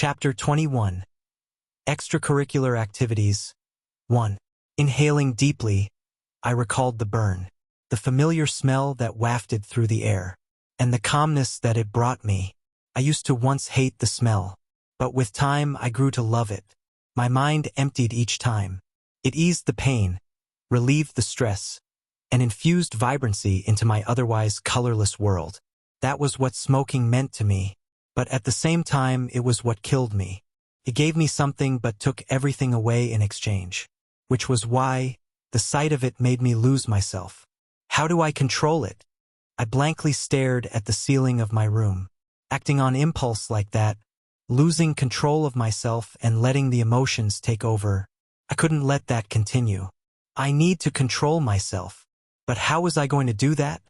Chapter 21. Extracurricular Activities. 1. Inhaling deeply, I recalled the burn, the familiar smell that wafted through the air, and the calmness that it brought me. I used to once hate the smell, but with time I grew to love it. My mind emptied each time. It eased the pain, relieved the stress, and infused vibrancy into my otherwise colorless world. That was what smoking meant to me, but at the same time it was what killed me. It gave me something but took everything away in exchange, which was why the sight of it made me lose myself. How do I control it? I blankly stared at the ceiling of my room. Acting on impulse like that, losing control of myself and letting the emotions take over, I couldn't let that continue. I need to control myself. But how was I going to do that?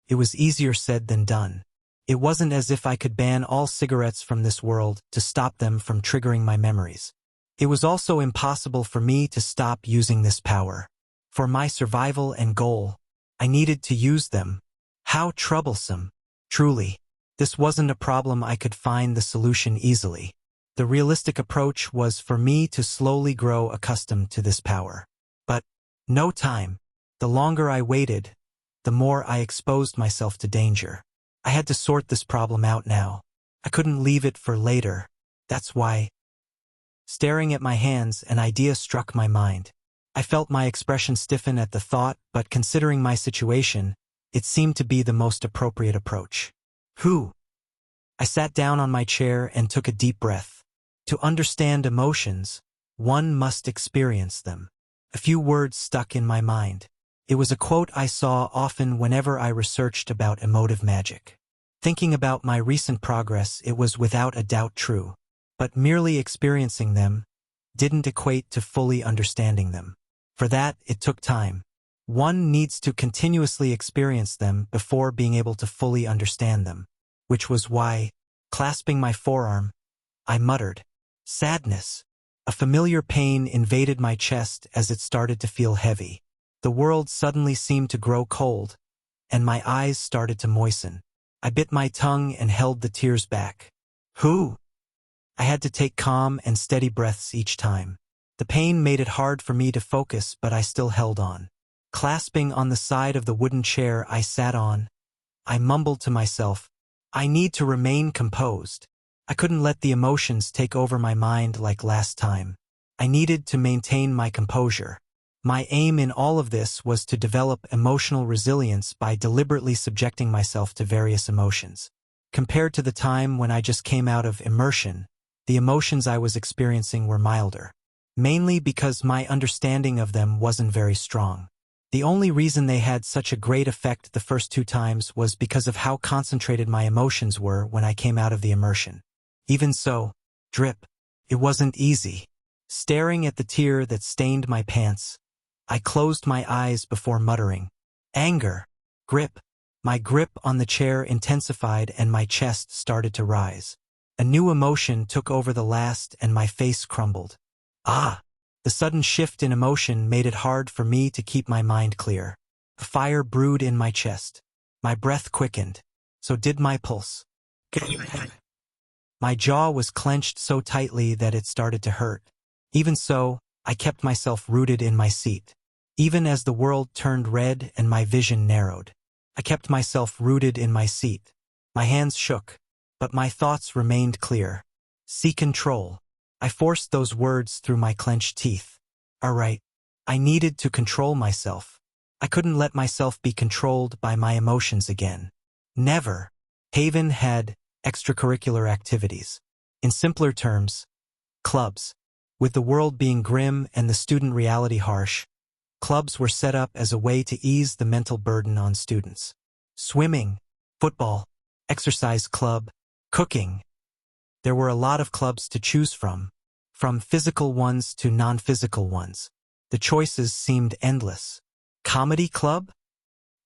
It was easier said than done. It wasn't as if I could ban all cigarettes from this world to stop them from triggering my memories. It was also impossible for me to stop using this power. For my survival and goal, I needed to use them. How troublesome. Truly, this wasn't a problem I could find the solution easily. The realistic approach was for me to slowly grow accustomed to this power. But no time. The longer I waited, the more I exposed myself to danger. I had to sort this problem out now. I couldn't leave it for later. That's why. Staring at my hands, an idea struck my mind. I felt my expression stiffen at the thought, but considering my situation, it seemed to be the most appropriate approach. I sat down on my chair and took a deep breath. To understand emotions, one must experience them. A few words stuck in my mind. It was a quote I saw often whenever I researched about emotive magic. Thinking about my recent progress, it was without a doubt true. But merely experiencing them didn't equate to fully understanding them. For that, it took time. One needs to continuously experience them before being able to fully understand them. Which was why, clasping my forearm, I muttered, "Sadness." A familiar pain invaded my chest as it started to feel heavy. The world suddenly seemed to grow cold, and my eyes started to moisten. I bit my tongue and held the tears back. I had to take calm and steady breaths each time. The pain made it hard for me to focus, but I still held on. Clasping on the side of the wooden chair I sat on, I mumbled to myself, "I need to remain composed." I couldn't let the emotions take over my mind like last time. I needed to maintain my composure. My aim in all of this was to develop emotional resilience by deliberately subjecting myself to various emotions. Compared to the time when I just came out of immersion, the emotions I was experiencing were milder. Mainly because my understanding of them wasn't very strong. The only reason they had such a great effect the first 2 times was because of how concentrated my emotions were when I came out of the immersion. Even so, drip. It wasn't easy. Staring at the tear that stained my pants, I closed my eyes before muttering, "Anger." Grip. My grip on the chair intensified and my chest started to rise. A new emotion took over the last and my face crumbled. The sudden shift in emotion made it hard for me to keep my mind clear. A fire brewed in my chest. My breath quickened. So did my pulse. My jaw was clenched so tightly that it started to hurt. Even so, I kept myself rooted in my seat. Even as the world turned red and my vision narrowed, I kept myself rooted in my seat. My hands shook, but my thoughts remained clear. See control. I forced those words through my clenched teeth. All right. I needed to control myself. I couldn't let myself be controlled by my emotions again. Never. Haven had extracurricular activities. In simpler terms, clubs. With the world being grim and the student reality harsh, clubs were set up as a way to ease the mental burden on students. Swimming, football, exercise club, cooking. There were a lot of clubs to choose from physical ones to non-physical ones. The choices seemed endless. Comedy club?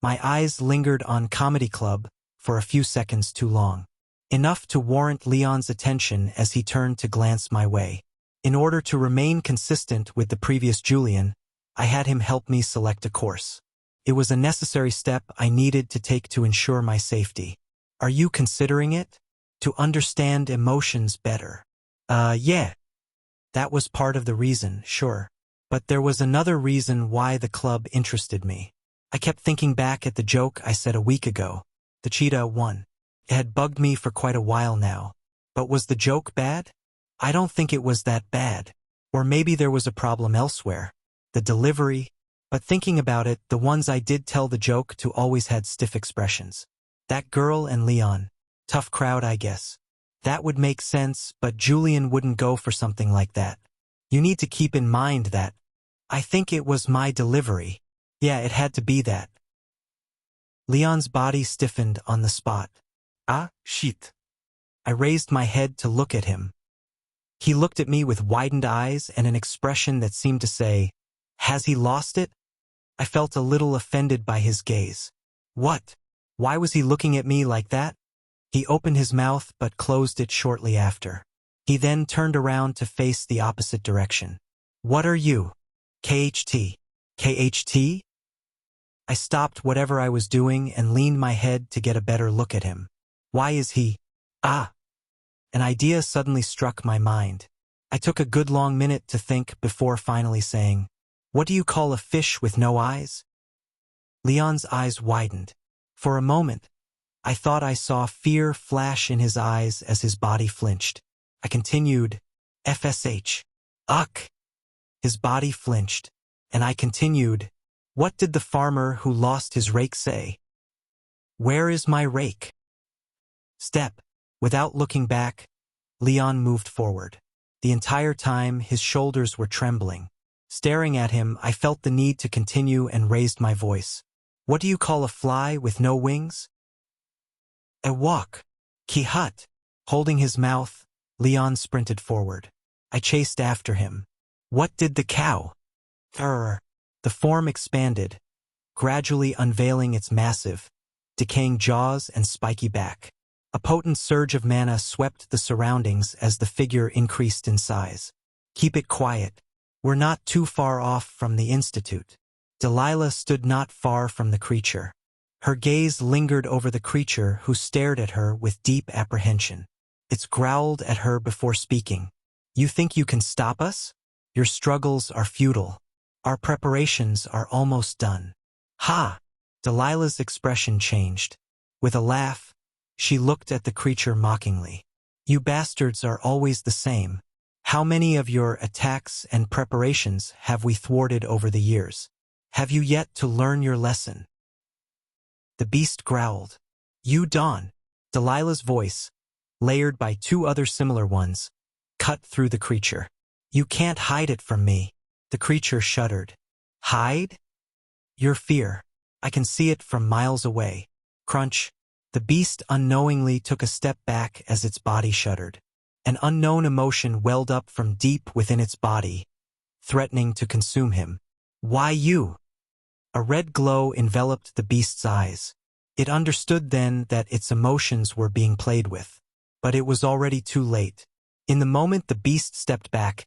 My eyes lingered on comedy club for a few seconds too long. Enough to warrant Leon's attention as he turned to glance my way. In order to remain consistent with the previous Julian, I had him help me select a course. It was a necessary step I needed to take to ensure my safety. Are you considering it? To understand emotions better. Yeah. That was part of the reason, sure. But there was another reason why the club interested me. I kept thinking back at the joke I said a week ago. The cheetah won. It had bugged me for quite a while now. But was the joke bad? I don't think it was that bad. Or maybe there was a problem elsewhere. The delivery. But thinking about it, the ones I did tell the joke to always had stiff expressions. That girl and Leon. Tough crowd, I guess. That would make sense, but Julian wouldn't go for something like that. You need to keep in mind that. I think it was my delivery. Yeah, it had to be that. Leon's body stiffened on the spot. Ah, shit. I raised my head to look at him. He looked at me with widened eyes and an expression that seemed to say, "Has he lost it?" I felt a little offended by his gaze. What? Why was he looking at me like that? He opened his mouth but closed it shortly after. He then turned around to face the opposite direction. What are you? KHT. KHT? I stopped whatever I was doing and leaned my head to get a better look at him. Why is he? Ah! An idea suddenly struck my mind. I took a good long minute to think before finally saying, "What do you call a fish with no eyes?" Leon's eyes widened. For a moment, I thought I saw fear flash in his eyes as his body flinched. I continued, FSH. Uck! His body flinched, and I continued, what did the farmer who lost his rake say? Where is my rake? Step. Without looking back, Leon moved forward. The entire time, his shoulders were trembling. Staring at him, I felt the need to continue and raised my voice. What do you call a fly with no wings? A walk. Ki-hut. Holding his mouth, Leon sprinted forward. I chased after him. What did the cow? The form expanded, gradually unveiling its massive, decaying jaws and spiky back. A potent surge of mana swept the surroundings as the figure increased in size. Keep it quiet. We're not too far off from the Institute. Delilah stood not far from the creature. Her gaze lingered over the creature who stared at her with deep apprehension. It growled at her before speaking. You think you can stop us? Your struggles are futile. Our preparations are almost done. Ha! Delilah's expression changed. With a laugh, she looked at the creature mockingly. You bastards are always the same. How many of your attacks and preparations have we thwarted over the years? Have you yet to learn your lesson? The beast growled. You Dawn. Delilah's voice, layered by two other similar ones, cut through the creature. You can't hide it from me. The creature shuddered. Hide? Your fear. I can see it from miles away. Crunch. The beast unknowingly took a step back as its body shuddered. An unknown emotion welled up from deep within its body, threatening to consume him. Why you? A red glow enveloped the beast's eyes. It understood then that its emotions were being played with. But it was already too late. In the moment the beast stepped back,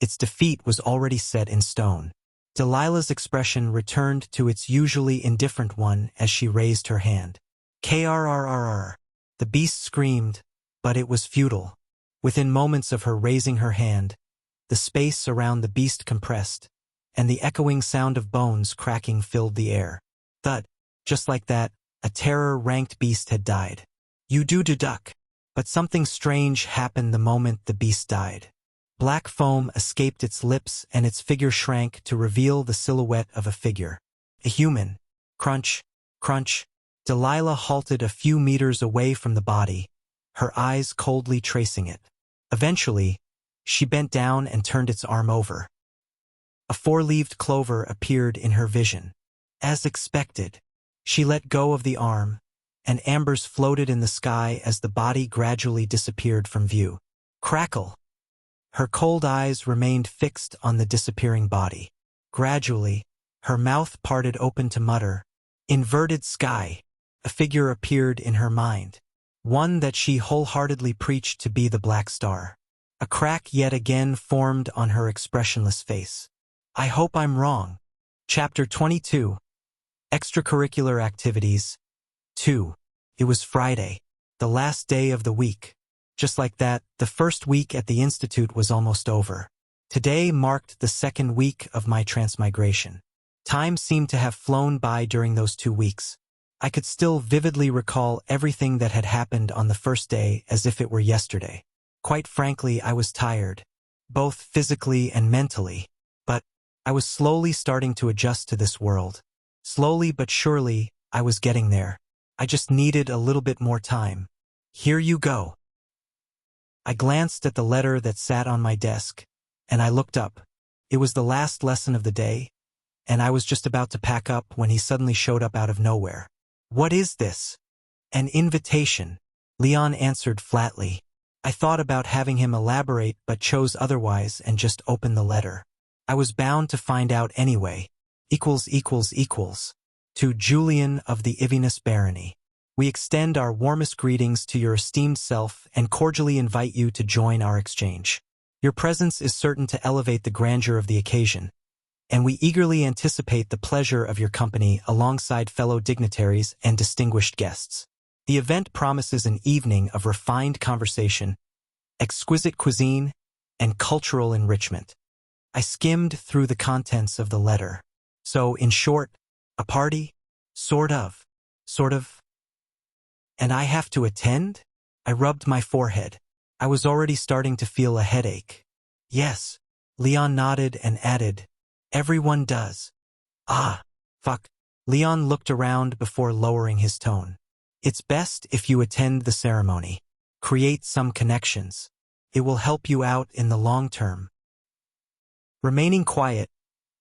its defeat was already set in stone. Delilah's expression returned to its usually indifferent one as she raised her hand. Krrrr. The beast screamed, but it was futile. Within moments of her raising her hand, the space around the beast compressed, and the echoing sound of bones cracking filled the air. Thud. Just like that, a terror-ranked beast had died. You do duck. But something strange happened the moment the beast died. Black foam escaped its lips and its figure shrank to reveal the silhouette of a figure. A human. Crunch, crunch. Delilah halted a few meters away from the body, her eyes coldly tracing it. Eventually, she bent down and turned its arm over. A four-leaved clover appeared in her vision. As expected, she let go of the arm, and ambers floated in the sky as the body gradually disappeared from view. Crackle! Her cold eyes remained fixed on the disappearing body. Gradually, her mouth parted open to mutter, "Inverted sky." A figure appeared in her mind, one that she wholeheartedly preached to be the Black Star. A crack yet again formed on her expressionless face. I hope I'm wrong. Chapter 22. Extracurricular Activities 2. It was Friday, the last day of the week. Just like that, the first week at the institute was almost over. Today marked the second week of my transmigration. Time seemed to have flown by during those 2 weeks. I could still vividly recall everything that had happened on the first day as if it were yesterday. Quite frankly, I was tired, both physically and mentally, but I was slowly starting to adjust to this world. Slowly but surely, I was getting there. I just needed a little bit more time. Here you go. I glanced at the letter that sat on my desk, and I looked up. It was the last lesson of the day, and I was just about to pack up when he suddenly showed up out of nowhere. What is this? An invitation, Leon answered flatly. I thought about having him elaborate but chose otherwise and just opened the letter. I was bound to find out anyway. To Julian of the Ivinus Barony. We extend our warmest greetings to your esteemed self and cordially invite you to join our exchange. Your presence is certain to elevate the grandeur of the occasion, and we eagerly anticipate the pleasure of your company alongside fellow dignitaries and distinguished guests. The event promises an evening of refined conversation, exquisite cuisine, and cultural enrichment. I skimmed through the contents of the letter. So, in short, a party? Sort of. And I have to attend? I rubbed my forehead. I was already starting to feel a headache. Yes. Leon nodded and added, everyone does. Ah, fuck. Leon looked around before lowering his tone. It's best if you attend the ceremony. Create some connections. It will help you out in the long term. Remaining quiet,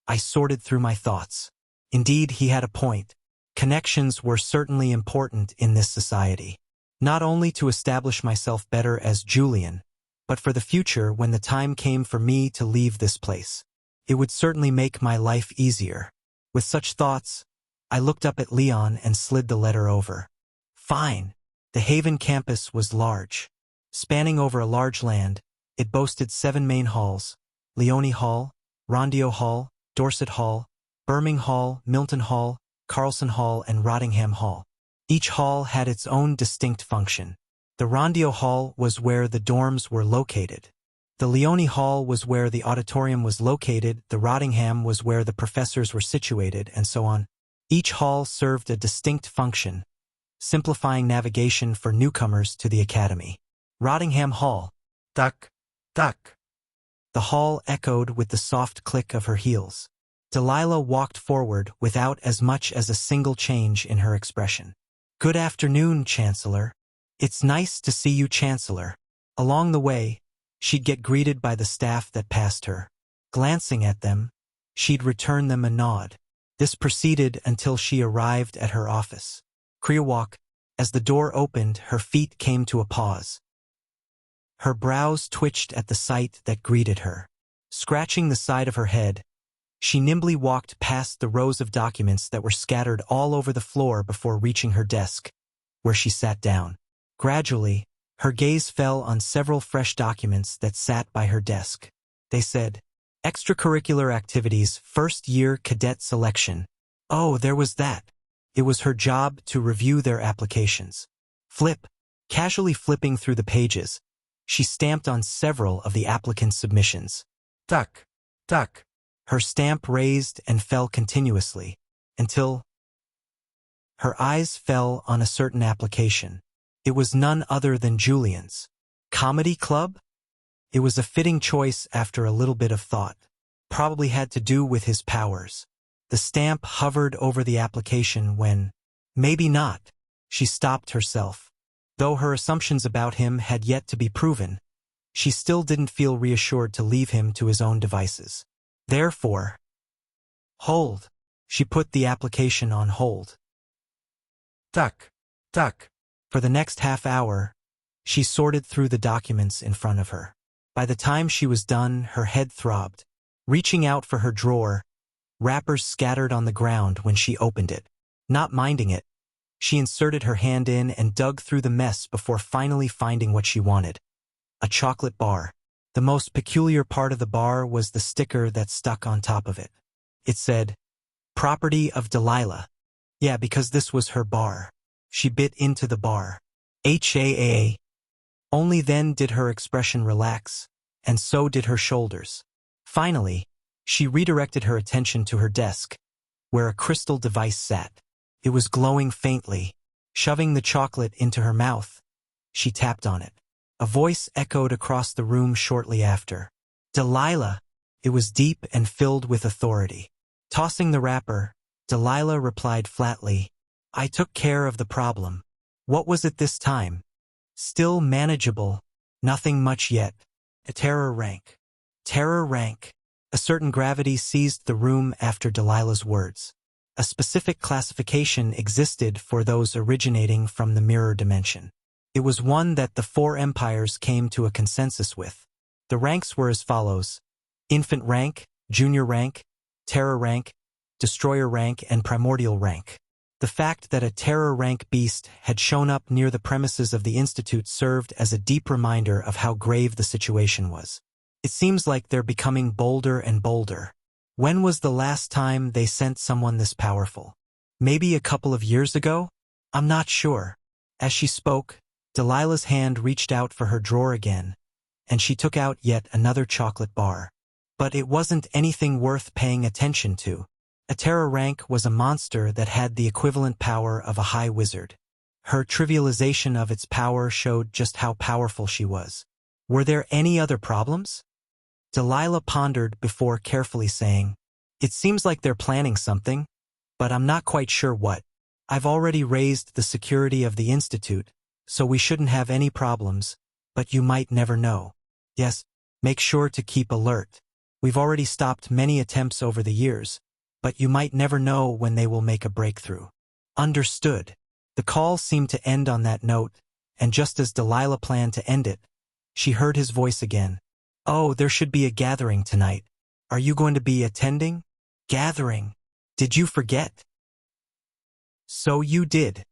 I sorted through my thoughts. Indeed, he had a point. Connections were certainly important in this society. Not only to establish myself better as Julian, but for the future when the time came for me to leave this place. It would certainly make my life easier. With such thoughts, I looked up at Leon and slid the letter over. Fine. The Haven campus was large. Spanning over a large land, it boasted 7 main halls: Leone Hall, Rondeau Hall, Dorset Hall, Birmingham Hall, Milton Hall, Carlson Hall, and Rottingham Hall. Each hall had its own distinct function. The Rondeau Hall was where the dorms were located. The Leone Hall was where the auditorium was located, the Rottingham was where the professors were situated, and so on. Each hall served a distinct function, simplifying navigation for newcomers to the academy. Rottingham Hall. Duck, duck. The hall echoed with the soft click of her heels. Delilah walked forward without as much as a single change in her expression. Good afternoon, Chancellor. It's nice to see you, Chancellor. Along the way, she'd get greeted by the staff that passed her. Glancing at them, she'd return them a nod. This proceeded until she arrived at her office. Kriawak, as the door opened, her feet came to a pause. Her brows twitched at the sight that greeted her. Scratching the side of her head, she nimbly walked past the rows of documents that were scattered all over the floor before reaching her desk, where she sat down. Gradually, her gaze fell on several fresh documents that sat by her desk. They said, Extracurricular Activities, First Year Cadet Selection. Oh, there was that. It was her job to review their applications. Casually flipping through the pages, she stamped on several of the applicants' submissions. Duck. Her stamp raised and fell continuously, until her eyes fell on a certain application. It was none other than Julian's. Comedy Club? It was a fitting choice after a little bit of thought. Probably had to do with his powers. The stamp hovered over the application when, maybe not, she stopped herself. Though her assumptions about him had yet to be proven, she still didn't feel reassured to leave him to his own devices. Therefore, hold. She put the application on hold. Duck. For the next half hour, she sorted through the documents in front of her. By the time she was done, her head throbbed. Reaching out for her drawer, wrappers scattered on the ground when she opened it. Not minding it, she inserted her hand in and dug through the mess before finally finding what she wanted. A chocolate bar. The most peculiar part of the bar was the sticker that stuck on top of it. It said, Property of Delilah. Yeah, because this was her bar. She bit into the bar. HAA. Only then did her expression relax, and so did her shoulders. Finally, she redirected her attention to her desk, where a crystal device sat. It was glowing faintly. Shoving the chocolate into her mouth, she tapped on it. A voice echoed across the room shortly after. Delilah! It was deep and filled with authority. Tossing the wrapper, Delilah replied flatly, I took care of the problem. What was it this time? Still manageable. Nothing much yet. A terror rank. Terror rank. A certain gravity seized the room after Delilah's words. A specific classification existed for those originating from the mirror dimension. It was one that the four empires came to a consensus with. The ranks were as follows: infant rank, junior rank, terror rank, destroyer rank, and primordial rank. The fact that a terror rank beast had shown up near the premises of the Institute served as a deep reminder of how grave the situation was. It seems like they're becoming bolder and bolder. When was the last time they sent someone this powerful? Maybe a couple of years ago? I'm not sure. As she spoke, Delilah's hand reached out for her drawer again, and she took out yet another chocolate bar. But it wasn't anything worth paying attention to. A terror rank was a monster that had the equivalent power of a high wizard. Her trivialization of its power showed just how powerful she was. Were there any other problems? Delilah pondered before carefully saying, It seems like they're planning something, but I'm not quite sure what. I've already raised the security of the Institute, so we shouldn't have any problems, but you might never know. Yes, make sure to keep alert. We've already stopped many attempts over the years, but you might never know when they will make a breakthrough. Understood. The call seemed to end on that note, and just as Delilah planned to end it, she heard his voice again. Oh, there should be a gathering tonight. Are you going to be attending? Gathering? Did you forget? So you did.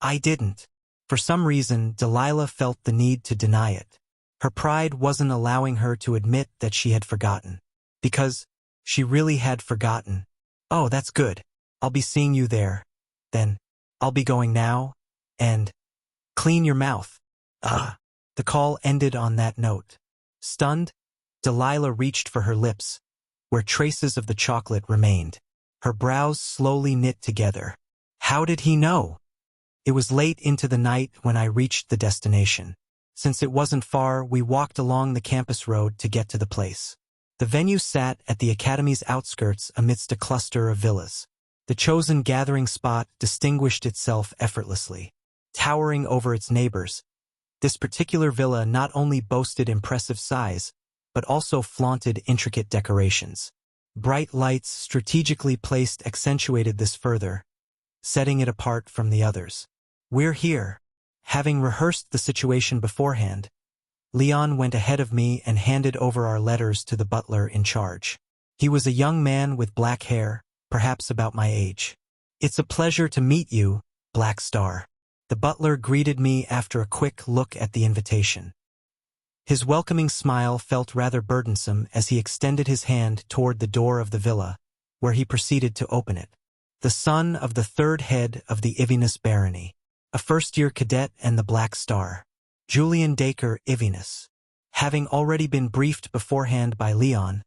I didn't. For some reason, Delilah felt the need to deny it. Her pride wasn't allowing her to admit that she had forgotten. Because she really had forgotten. Oh, that's good. I'll be seeing you there. Then, I'll be going now, and clean your mouth. The call ended on that note. Stunned, Delilah reached for her lips, where traces of the chocolate remained. Her brows slowly knit together. How did he know? It was late into the night when I reached the destination. Since it wasn't far, we walked along the campus road to get to the place. The venue sat at the academy's outskirts amidst a cluster of villas. The chosen gathering spot distinguished itself effortlessly. Towering over its neighbors, this particular villa not only boasted impressive size, but also flaunted intricate decorations. Bright lights strategically placed accentuated this further, setting it apart from the others. We're here. Having rehearsed the situation beforehand, Leon went ahead of me and handed over our letters to the butler in charge. He was a young man with black hair, perhaps about my age. It's a pleasure to meet you, Black Star. The butler greeted me after a quick look at the invitation. His welcoming smile felt rather burdensome as he extended his hand toward the door of the villa, where he proceeded to open it. The son of the third head of the Ivinus barony, a first-year cadet and the Black Star, Julian Dacre Ivinus. Having already been briefed beforehand by Leon,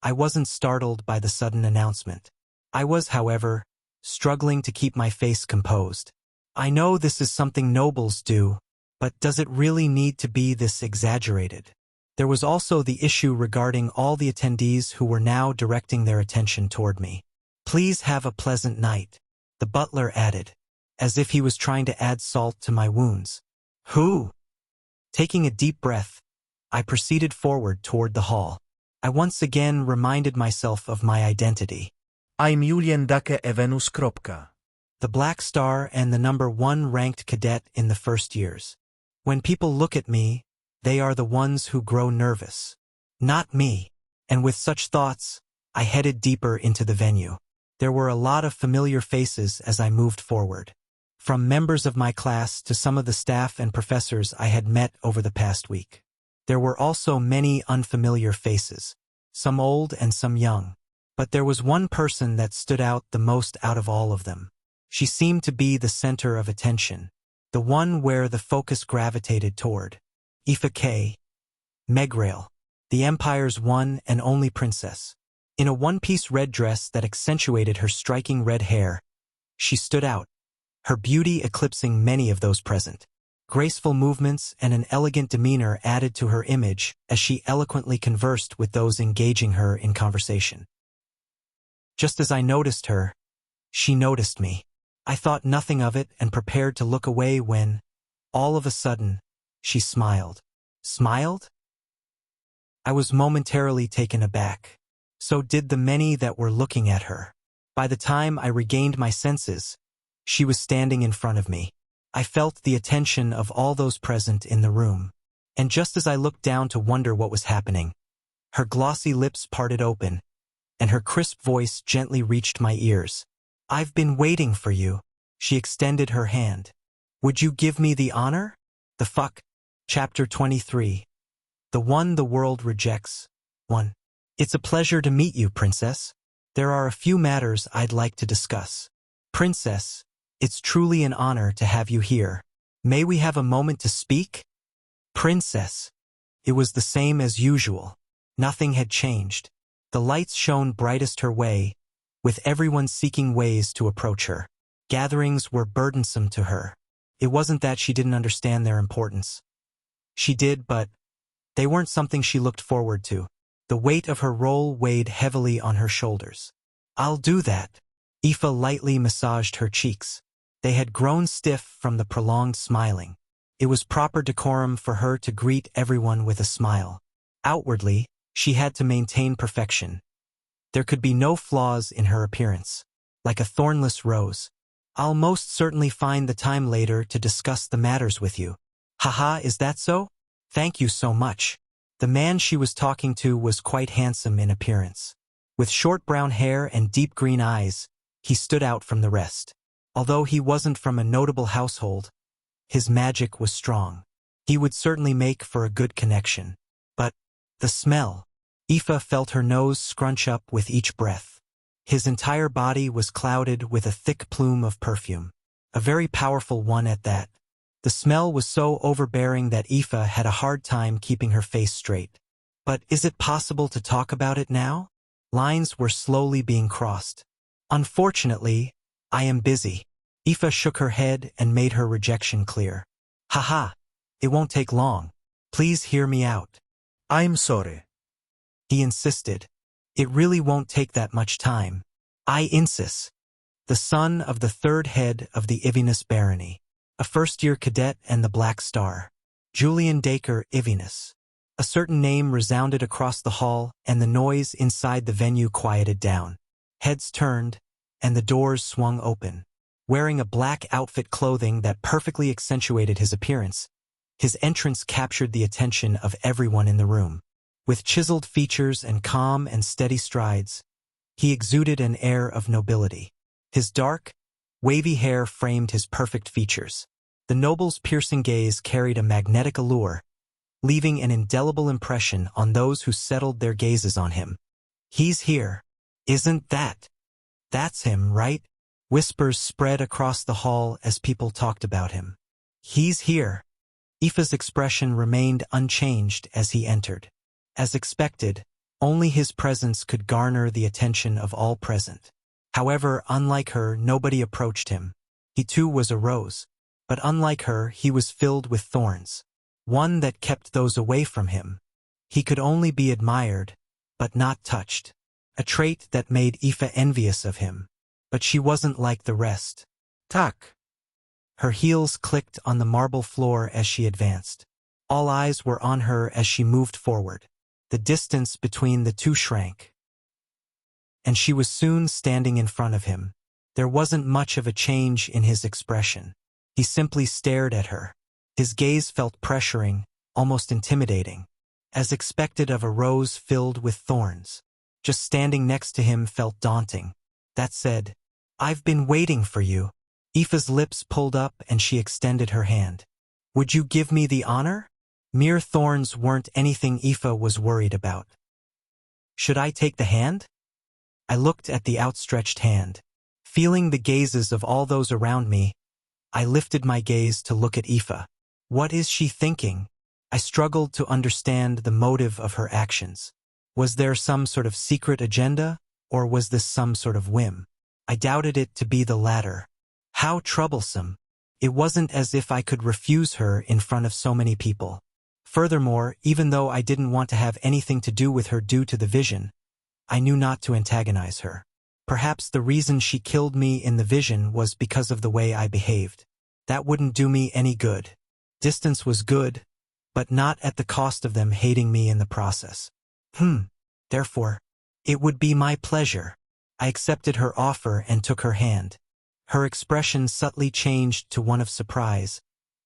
I wasn't startled by the sudden announcement. I was, however, struggling to keep my face composed. I know this is something nobles do, but does it really need to be this exaggerated? There was also the issue regarding all the attendees who were now directing their attention toward me. Please have a pleasant night, the butler added, as if he was trying to add salt to my wounds. Who? Taking a deep breath, I proceeded forward toward the hall. I once again reminded myself of my identity. I'm Julian Dacre Ivinus. The Black Star and the number 1 ranked cadet in the first years. When people look at me, they are the ones who grow nervous. Not me. And with such thoughts, I headed deeper into the venue. There were a lot of familiar faces as I moved forward. From members of my class to some of the staff and professors I had met over the past week. There were also many unfamiliar faces, some old and some young. But there was one person that stood out the most out of all of them. She seemed to be the center of attention, the one where the focus gravitated toward. Aoife K. Megrail, the Empire's one and only princess. In a one-piece red dress that accentuated her striking red hair, she stood out, her beauty eclipsing many of those present. Graceful movements and an elegant demeanor added to her image as she eloquently conversed with those engaging her in conversation. Just as I noticed her, she noticed me. I thought nothing of it and prepared to look away when, all of a sudden, she smiled. Smiled? I was momentarily taken aback. So did the many that were looking at her. By the time I regained my senses, she was standing in front of me. I felt the attention of all those present in the room. And just as I looked down to wonder what was happening, her glossy lips parted open, and her crisp voice gently reached my ears. "I've been waiting for you." She extended her hand. "Would you give me the honor?" The fuck? Chapter 23. The one the world rejects. 1. It's a pleasure to meet you, Princess. There are a few matters I'd like to discuss. Princess, it's truly an honor to have you here. May we have a moment to speak? Princess. It was the same as usual. Nothing had changed. The lights shone brightest her way, with everyone seeking ways to approach her. Gatherings were burdensome to her. It wasn't that she didn't understand their importance. She did, but they weren't something she looked forward to. The weight of her role weighed heavily on her shoulders. "I'll do that." Aoife lightly massaged her cheeks. They had grown stiff from the prolonged smiling. It was proper decorum for her to greet everyone with a smile. Outwardly, she had to maintain perfection. There could be no flaws in her appearance. Like a thornless rose. "I'll most certainly find the time later to discuss the matters with you." "Haha, is that so? Thank you so much." The man she was talking to was quite handsome in appearance. With short brown hair and deep green eyes, he stood out from the rest. Although he wasn't from a notable household, his magic was strong. He would certainly make for a good connection. But the smell. Aoife felt her nose scrunch up with each breath. His entire body was clouded with a thick plume of perfume. A very powerful one at that. The smell was so overbearing that Aoife had a hard time keeping her face straight. "But is it possible to talk about it now?" Lines were slowly being crossed. "Unfortunately, I am busy." Aoife shook her head and made her rejection clear. "Haha, it won't take long. Please hear me out." I'm sorry. He insisted. "It really won't take that much time. I insist." The son of the third head of the Ivinus barony. A first-year cadet and the Black Star. Julian Dacre Ivinus. A certain name resounded across the hall, and the noise inside the venue quieted down. Heads turned, and the doors swung open. Wearing a black outfit clothing that perfectly accentuated his appearance, his entrance captured the attention of everyone in the room. With chiseled features and calm and steady strides, he exuded an air of nobility. His dark, wavy hair framed his perfect features. The noble's piercing gaze carried a magnetic allure, leaving an indelible impression on those who settled their gazes on him. "He's here. Isn't that? That's him, right?" Whispers spread across the hall as people talked about him. "He's here." Aoife's expression remained unchanged as he entered. As expected, only his presence could garner the attention of all present. However, unlike her, nobody approached him. He too was a rose, but unlike her, he was filled with thorns. One that kept those away from him. He could only be admired, but not touched. A trait that made Aoife envious of him. But she wasn't like the rest. "Tak." Her heels clicked on the marble floor as she advanced. All eyes were on her as she moved forward. The distance between the two shrank. And she was soon standing in front of him. There wasn't much of a change in his expression. He simply stared at her. His gaze felt pressuring, almost intimidating. As expected of a rose filled with thorns. Just standing next to him felt daunting. That said, "I've been waiting for you." Aoife's lips pulled up and she extended her hand. "Would you give me the honor?" Mere thorns weren't anything Aoife was worried about. "Should I take the hand?" I looked at the outstretched hand. Feeling the gazes of all those around me, I lifted my gaze to look at Aoife. What is she thinking? I struggled to understand the motive of her actions. Was there some sort of secret agenda, or was this some sort of whim? I doubted it to be the latter. How troublesome. It wasn't as if I could refuse her in front of so many people. Furthermore, even though I didn't want to have anything to do with her due to the vision, I knew not to antagonize her. Perhaps the reason she killed me in the vision was because of the way I behaved. That wouldn't do me any good. Distance was good, but not at the cost of them hating me in the process. Therefore, it would be my pleasure. I accepted her offer and took her hand. Her expression subtly changed to one of surprise,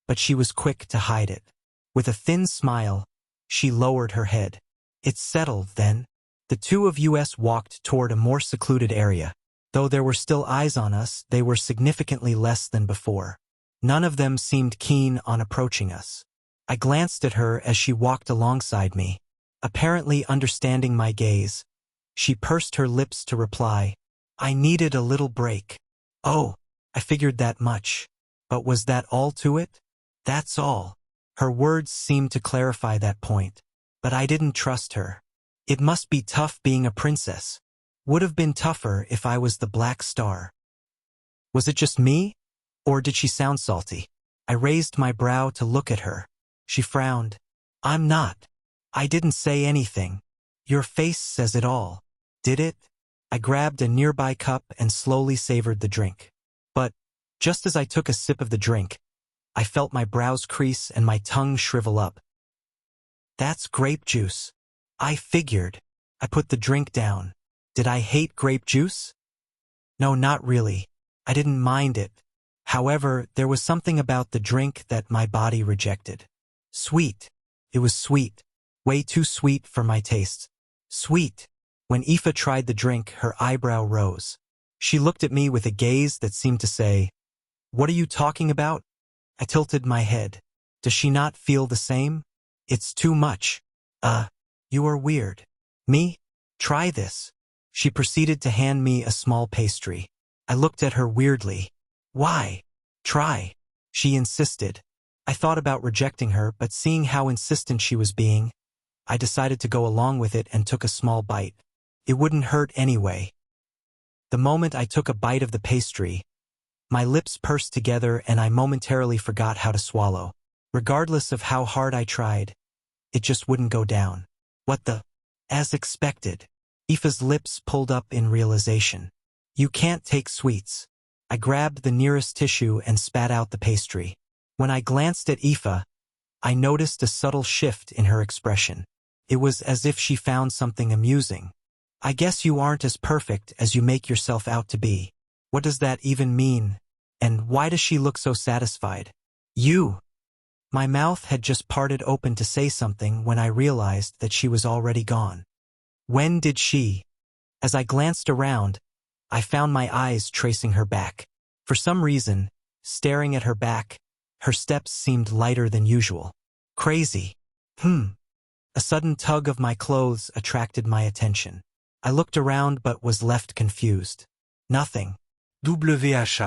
but she was quick to hide it. With a thin smile, she lowered her head. It's settled, then. The two of us walked toward a more secluded area. Though there were still eyes on us, they were significantly less than before. None of them seemed keen on approaching us. I glanced at her as she walked alongside me. Apparently understanding my gaze, she pursed her lips to reply, I needed a little break. Oh, I figured that much. But was that all to it? That's all. Her words seemed to clarify that point. But I didn't trust her. It must be tough being a princess. Would have been tougher if I was the Black Star. Was it just me? Or did she sound salty? I raised my brow to look at her. She frowned. I'm not. I didn't say anything. Your face says it all. Did it? I grabbed a nearby cup and slowly savored the drink. But, just as I took a sip of the drink, I felt my brows crease and my tongue shrivel up. That's grape juice. I figured. I put the drink down. Did I hate grape juice? No, not really. I didn't mind it. However, there was something about the drink that my body rejected. Sweet. It was sweet. Way too sweet for my tastes. Sweet. When Aoife tried the drink, her eyebrow rose. She looked at me with a gaze that seemed to say, What are you talking about? I tilted my head. Does she not feel the same? It's too much. You are weird. Me? Try this. She proceeded to hand me a small pastry. I looked at her weirdly. Why? Try. She insisted. I thought about rejecting her, but seeing how insistent she was being, I decided to go along with it and took a small bite. It wouldn't hurt anyway. The moment I took a bite of the pastry, my lips pursed together and I momentarily forgot how to swallow. Regardless of how hard I tried, it just wouldn't go down. What the? As expected. Aoife's lips pulled up in realization. You can't take sweets. I grabbed the nearest tissue and spat out the pastry. When I glanced at Aoife, I noticed a subtle shift in her expression. It was as if she found something amusing. I guess you aren't as perfect as you make yourself out to be. What does that even mean? And why does she look so satisfied? You! My mouth had just parted open to say something when I realized that she was already gone. When did she? As I glanced around, I found my eyes tracing her back. For some reason, staring at her back, her steps seemed lighter than usual. Crazy. A sudden tug of my clothes attracted my attention. I looked around but was left confused. Nothing. WH.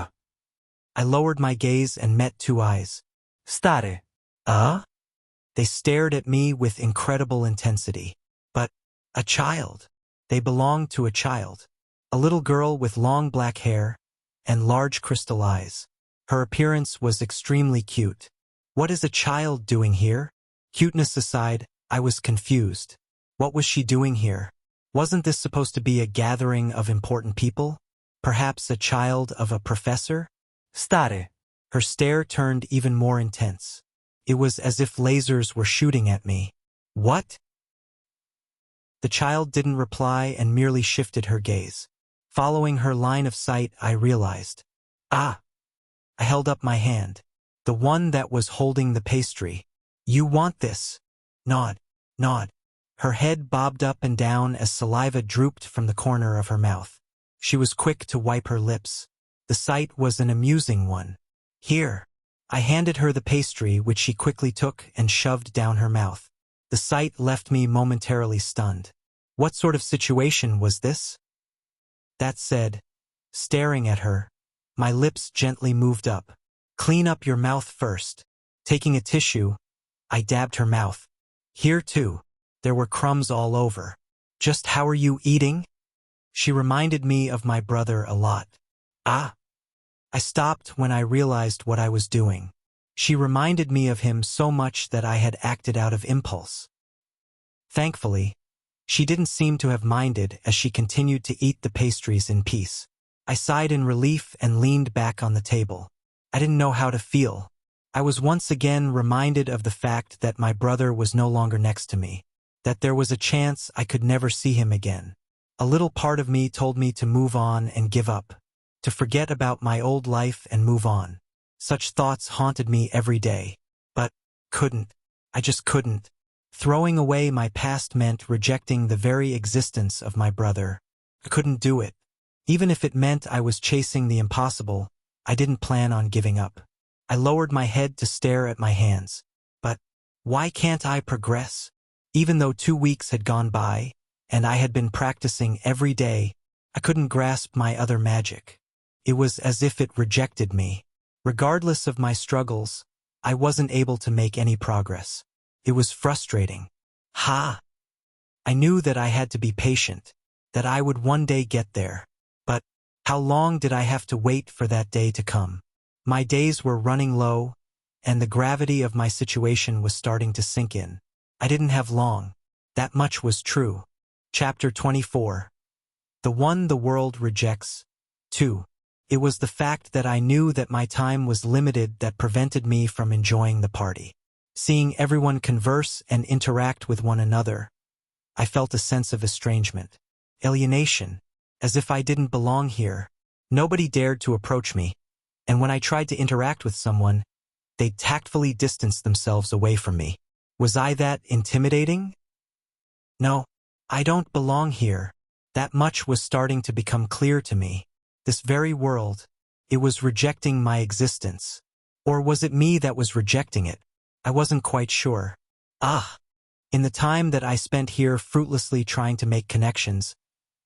I lowered my gaze and met two eyes. Stare. They stared at me with incredible intensity. But, a child. They belonged to a child. A little girl with long black hair and large crystal eyes. Her appearance was extremely cute. What is a child doing here? Cuteness aside, I was confused. What was she doing here? Wasn't this supposed to be a gathering of important people? Perhaps a child of a professor? Stare. Her stare turned even more intense. It was as if lasers were shooting at me. What? The child didn't reply and merely shifted her gaze. Following her line of sight, I realized. I held up my hand. The one that was holding the pastry. You want this? Nod. Her head bobbed up and down as saliva drooped from the corner of her mouth. She was quick to wipe her lips. The sight was an amusing one. Here. I handed her the pastry, which she quickly took and shoved down her mouth. The sight left me momentarily stunned. What sort of situation was this? That said, staring at her, my lips gently moved up. Clean up your mouth first. Taking a tissue, I dabbed her mouth. Here too. There were crumbs all over. Just how are you eating? She reminded me of my brother a lot. Ah. I stopped when I realized what I was doing. She reminded me of him so much that I had acted out of impulse. Thankfully, she didn't seem to have minded as she continued to eat the pastries in peace. I sighed in relief and leaned back on the table. I didn't know how to feel. I was once again reminded of the fact that my brother was no longer next to me, that there was a chance I could never see him again. A little part of me told me to move on and give up, to forget about my old life and move on. Such thoughts haunted me every day. But couldn't. I just couldn't. Throwing away my past meant rejecting the very existence of my brother. I couldn't do it. Even if it meant I was chasing the impossible, I didn't plan on giving up. I lowered my head to stare at my hands. But why can't I progress? Even though 2 weeks had gone by, and I had been practicing every day, I couldn't grasp my other magic. It was as if it rejected me. Regardless of my struggles, I wasn't able to make any progress. It was frustrating. I knew that I had to be patient, that I would one day get there. But how long did I have to wait for that day to come? My days were running low, and the gravity of my situation was starting to sink in. I didn't have long. That much was true. Chapter 24. The one the world rejects. 2. It was the fact that I knew that my time was limited that prevented me from enjoying the party. Seeing everyone converse and interact with one another, I felt a sense of estrangement, alienation, as if I didn't belong here. Nobody dared to approach me, and when I tried to interact with someone, they tactfully distanced themselves away from me. Was I that intimidating? No, I don't belong here. That much was starting to become clear to me. This very world, it was rejecting my existence. Or was it me that was rejecting it? I wasn't quite sure. In the time that I spent here fruitlessly trying to make connections,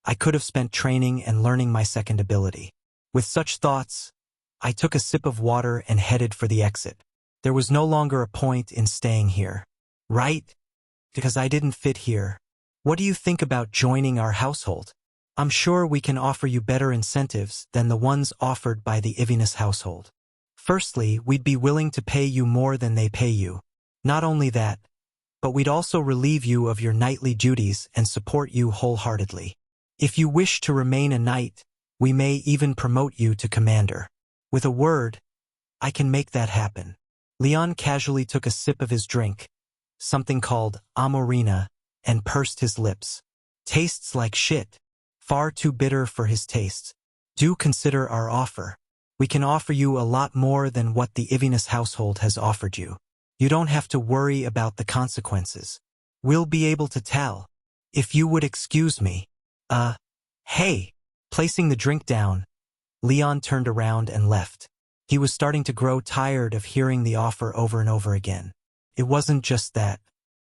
I could have spent training and learning my second ability. With such thoughts, I took a sip of water and headed for the exit. There was no longer a point in staying here. Right? Because I didn't fit here. What do you think about joining our household? I'm sure we can offer you better incentives than the ones offered by the Ivinus household. Firstly, we'd be willing to pay you more than they pay you. Not only that, but we'd also relieve you of your knightly duties and support you wholeheartedly. If you wish to remain a knight, we may even promote you to commander. With a word, I can make that happen. Leon casually took a sip of his drink, something called Amorina, and pursed his lips. Tastes like shit. Far too bitter for his tastes. Do consider our offer. We can offer you a lot more than what the Ivinus household has offered you. You don't have to worry about the consequences. We'll be able to tell. If you would excuse me. Hey. Placing the drink down, Leon turned around and left. He was starting to grow tired of hearing the offer over and over again. It wasn't just that.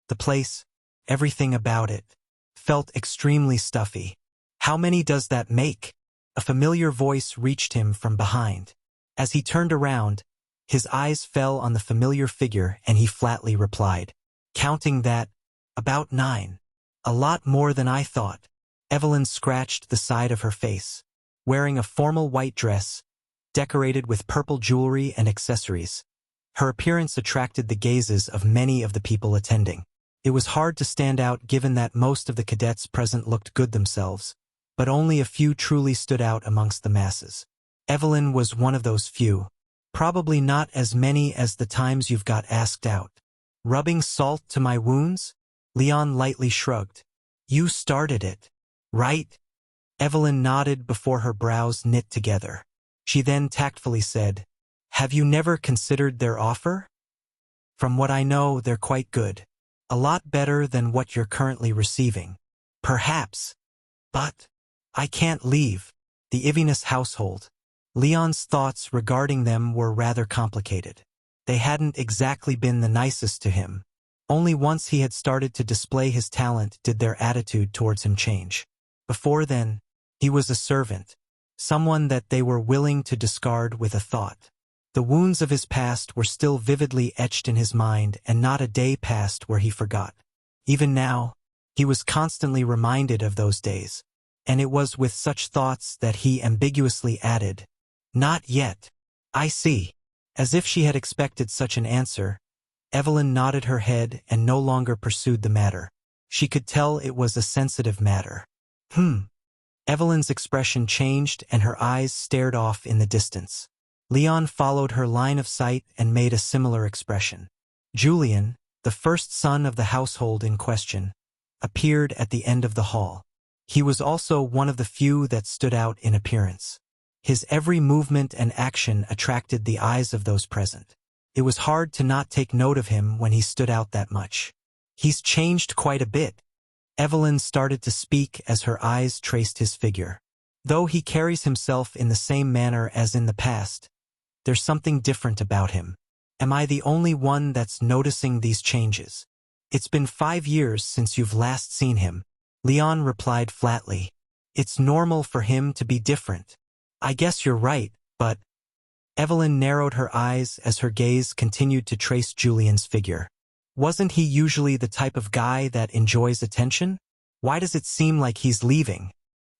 The place, everything about it, felt extremely stuffy. How many does that make? A familiar voice reached him from behind. As he turned around, his eyes fell on the familiar figure and he flatly replied, "Counting that, about 9. A lot more than I thought." Evelyn scratched the side of her face. Wearing a formal white dress, decorated with purple jewelry and accessories, her appearance attracted the gazes of many of the people attending. It was hard to stand out given that most of the cadets present looked good themselves, but only a few truly stood out amongst the masses. Evelyn was one of those few. Probably not as many as the times you've got asked out. Rubbing salt to my wounds? Leon lightly shrugged. You started it, right? Evelyn nodded before her brows knit together. She then tactfully said, "Have you never considered their offer? From what I know, they're quite good. A lot better than what you're currently receiving. Perhaps. But I can't leave the Ivinus household." Leon's thoughts regarding them were rather complicated. They hadn't exactly been the nicest to him. Only once he had started to display his talent did their attitude towards him change. Before then, he was a servant, someone that they were willing to discard with a thought. The wounds of his past were still vividly etched in his mind, and not a day passed where he forgot. Even now, he was constantly reminded of those days, and it was with such thoughts that he ambiguously added, "Not yet." "I see." As if she had expected such an answer, Evelyn nodded her head and no longer pursued the matter. She could tell it was a sensitive matter. Evelyn's expression changed and her eyes stared off in the distance. Leon followed her line of sight and made a similar expression. Julian, the first son of the household in question, appeared at the end of the hall. He was also one of the few that stood out in appearance. His every movement and action attracted the eyes of those present. It was hard to not take note of him when he stood out that much. "He's changed quite a bit." Evelyn started to speak as her eyes traced his figure. "Though he carries himself in the same manner as in the past, there's something different about him. Am I the only one that's noticing these changes?" "It's been 5 years since you've last seen him," Leon replied flatly. "It's normal for him to be different." "I guess you're right, but—" Evelyn narrowed her eyes as her gaze continued to trace Julian's figure. "Wasn't he usually the type of guy that enjoys attention? Why does it seem like he's leaving?"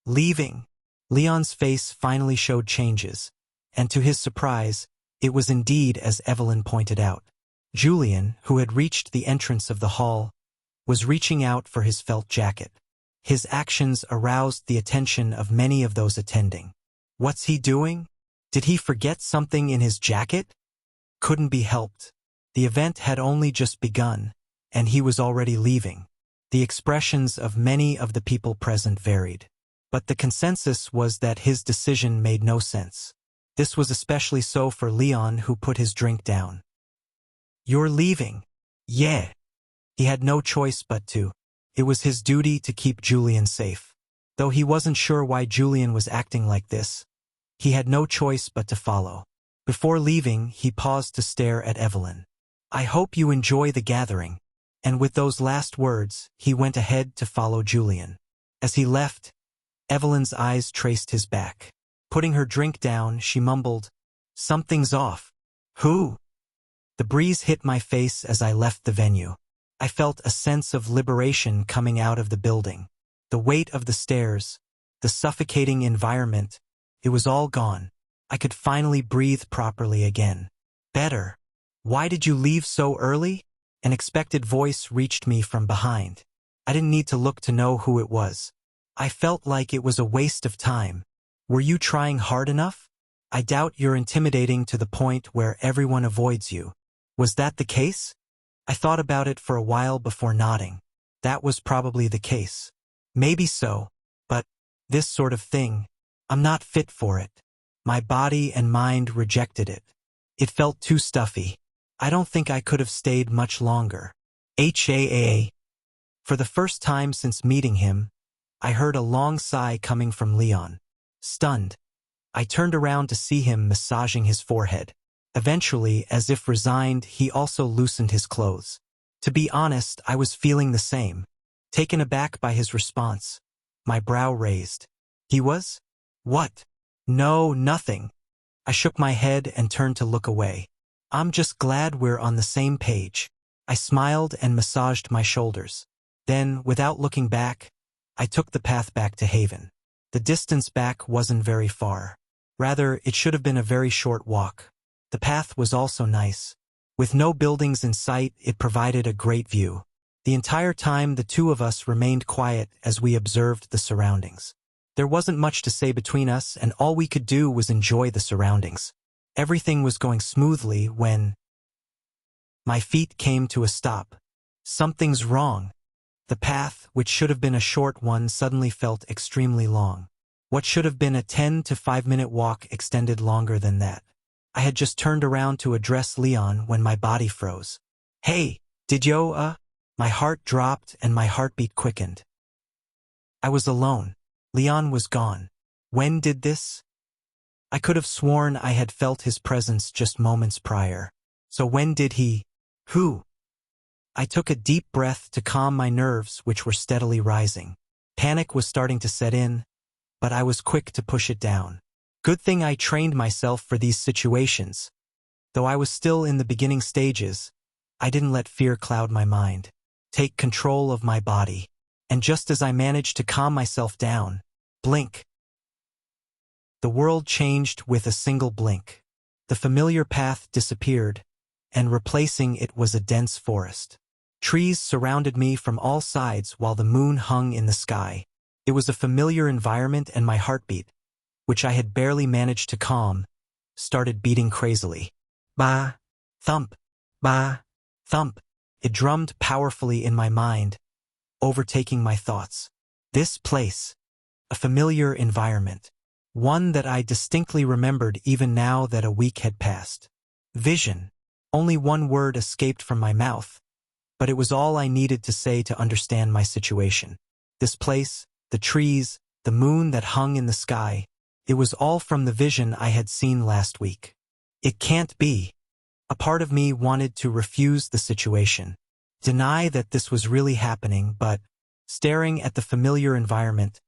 "Leaving?" Leon's face finally showed changes, and to his surprise, it was indeed as Evelyn pointed out. Julian, who had reached the entrance of the hall, was reaching out for his felt jacket. His actions aroused the attention of many of those attending. What's he doing? Did he forget something in his jacket? Couldn't be helped. The event had only just begun, and he was already leaving. The expressions of many of the people present varied, but the consensus was that his decision made no sense. This was especially so for Leon, who put his drink down. "You're leaving?" "Yeah." He had no choice but to. It was his duty to keep Julian safe. Though he wasn't sure why Julian was acting like this, he had no choice but to follow. Before leaving, he paused to stare at Evelyn. "I hope you enjoy the gathering." And with those last words, he went ahead to follow Julian. As he left, Evelyn's eyes traced his back. Putting her drink down, she mumbled, "Something's off." "Who?" The breeze hit my face as I left the venue. I felt a sense of liberation coming out of the building. The weight of the stairs, the suffocating environment, it was all gone. I could finally breathe properly again. "Better. Why did you leave so early?" An expected voice reached me from behind. I didn't need to look to know who it was. I felt like it was a waste of time. "Were you trying hard enough? I doubt you're intimidating to the point where everyone avoids you." "Was that the case?" I thought about it for a while before nodding. That was probably the case. Maybe so, but this sort of thing, I'm not fit for it. My body and mind rejected it. It felt too stuffy. I don't think I could have stayed much longer. HAAA. For the first time since meeting him, I heard a long sigh coming from Leon. Stunned, I turned around to see him massaging his forehead. Eventually, as if resigned, he also loosened his clothes. To be honest, I was feeling the same. Taken aback by his response, my brow raised. "He was? What?" "No, nothing." I shook my head and turned to look away. "I'm just glad we're on the same page." I smiled and massaged my shoulders. Then, without looking back, I took the path back to Haven. The distance back wasn't very far. Rather, it should have been a very short walk. The path was also nice. With no buildings in sight, it provided a great view. The entire time, the two of us remained quiet as we observed the surroundings. There wasn't much to say between us, and all we could do was enjoy the surroundings. Everything was going smoothly when my feet came to a stop. Something's wrong. The path, which should have been a short one, suddenly felt extremely long. What should have been a 10 to 5-minute walk extended longer than that. I had just turned around to address Leon when my body froze. "Hey, did you, My heart dropped and my heartbeat quickened. I was alone. Leon was gone. When did this? I could have sworn I had felt his presence just moments prior. So when did he? Who? I took a deep breath to calm my nerves, which were steadily rising. Panic was starting to set in, but I was quick to push it down. Good thing I trained myself for these situations. Though I was still in the beginning stages, I didn't let fear cloud my mind, take control of my body. And just as I managed to calm myself down, blink. The world changed with a single blink. The familiar path disappeared, and replacing it was a dense forest. Trees surrounded me from all sides while the moon hung in the sky. It was a familiar environment, and my heartbeat, which I had barely managed to calm, started beating crazily. Ba, thump, ba, thump. It drummed powerfully in my mind, overtaking my thoughts. This place, a familiar environment, one that I distinctly remembered even now that a week had passed. Vision. Only one word escaped from my mouth, but it was all I needed to say to understand my situation. This place, the trees, the moon that hung in the sky, it was all from the vision I had seen last week. It can't be. A part of me wanted to refuse the situation, deny that this was really happening, but, staring at the familiar environment,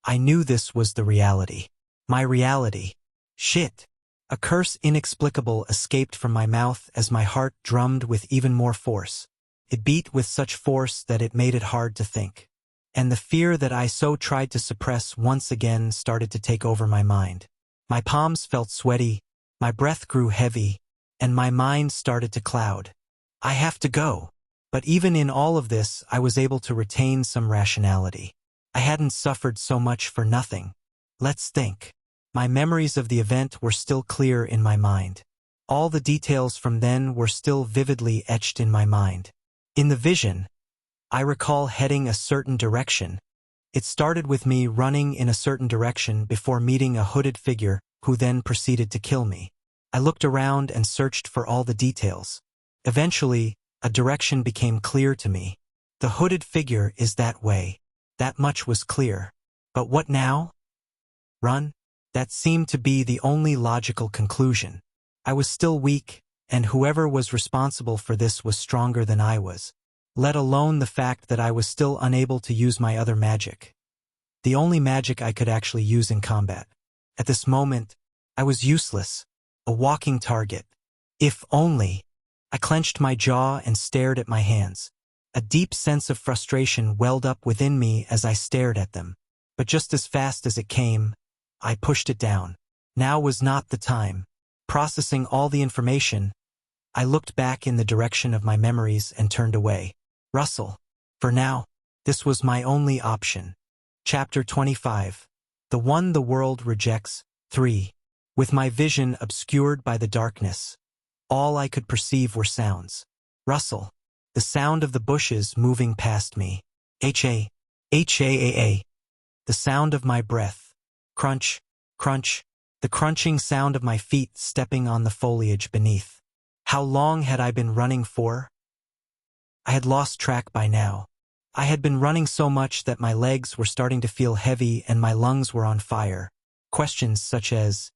I knew this was the reality. My reality. Shit. A curse inexplicable escaped from my mouth as my heart drummed with even more force. It beat with such force that it made it hard to think. And the fear that I so tried to suppress once again started to take over my mind. My palms felt sweaty, my breath grew heavy, and my mind started to cloud. I have to go. But even in all of this, I was able to retain some rationality. I hadn't suffered so much for nothing. Let's think. My memories of the event were still clear in my mind. All the details from then were still vividly etched in my mind. In the vision, I recall heading a certain direction. It started with me running in a certain direction before meeting a hooded figure who then proceeded to kill me. I looked around and searched for all the details. Eventually, a direction became clear to me. The hooded figure is that way. That much was clear. But what now? Run? That seemed to be the only logical conclusion. I was still weak, and whoever was responsible for this was stronger than I was, let alone the fact that I was still unable to use my other magic. The only magic I could actually use in combat. At this moment, I was useless, a walking target. If only. I clenched my jaw and stared at my hands. A deep sense of frustration welled up within me as I stared at them. But just as fast as it came, I pushed it down. Now was not the time. Processing all the information, I looked back in the direction of my memories and turned away. Russell. For now, this was my only option. Chapter 25. The one the world rejects. 3. With my vision obscured by the darkness, all I could perceive were sounds. Russell. The sound of the bushes moving past me. H-A. H-A-A-A. The sound of my breath. Crunch, crunch, the crunching sound of my feet stepping on the foliage beneath. How long had I been running for? I had lost track by now. I had been running so much that my legs were starting to feel heavy and my lungs were on fire. Questions such as,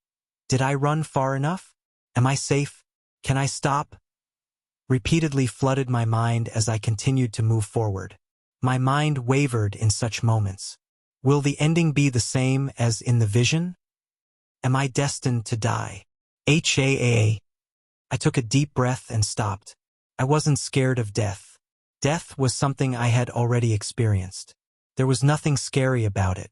did I run far enough? Am I safe? Can I stop? Repeatedly flooded my mind as I continued to move forward. My mind wavered in such moments. Will the ending be the same as in the vision? Am I destined to die? H-A-A-A. I took a deep breath and stopped. I wasn't scared of death. Death was something I had already experienced. There was nothing scary about it.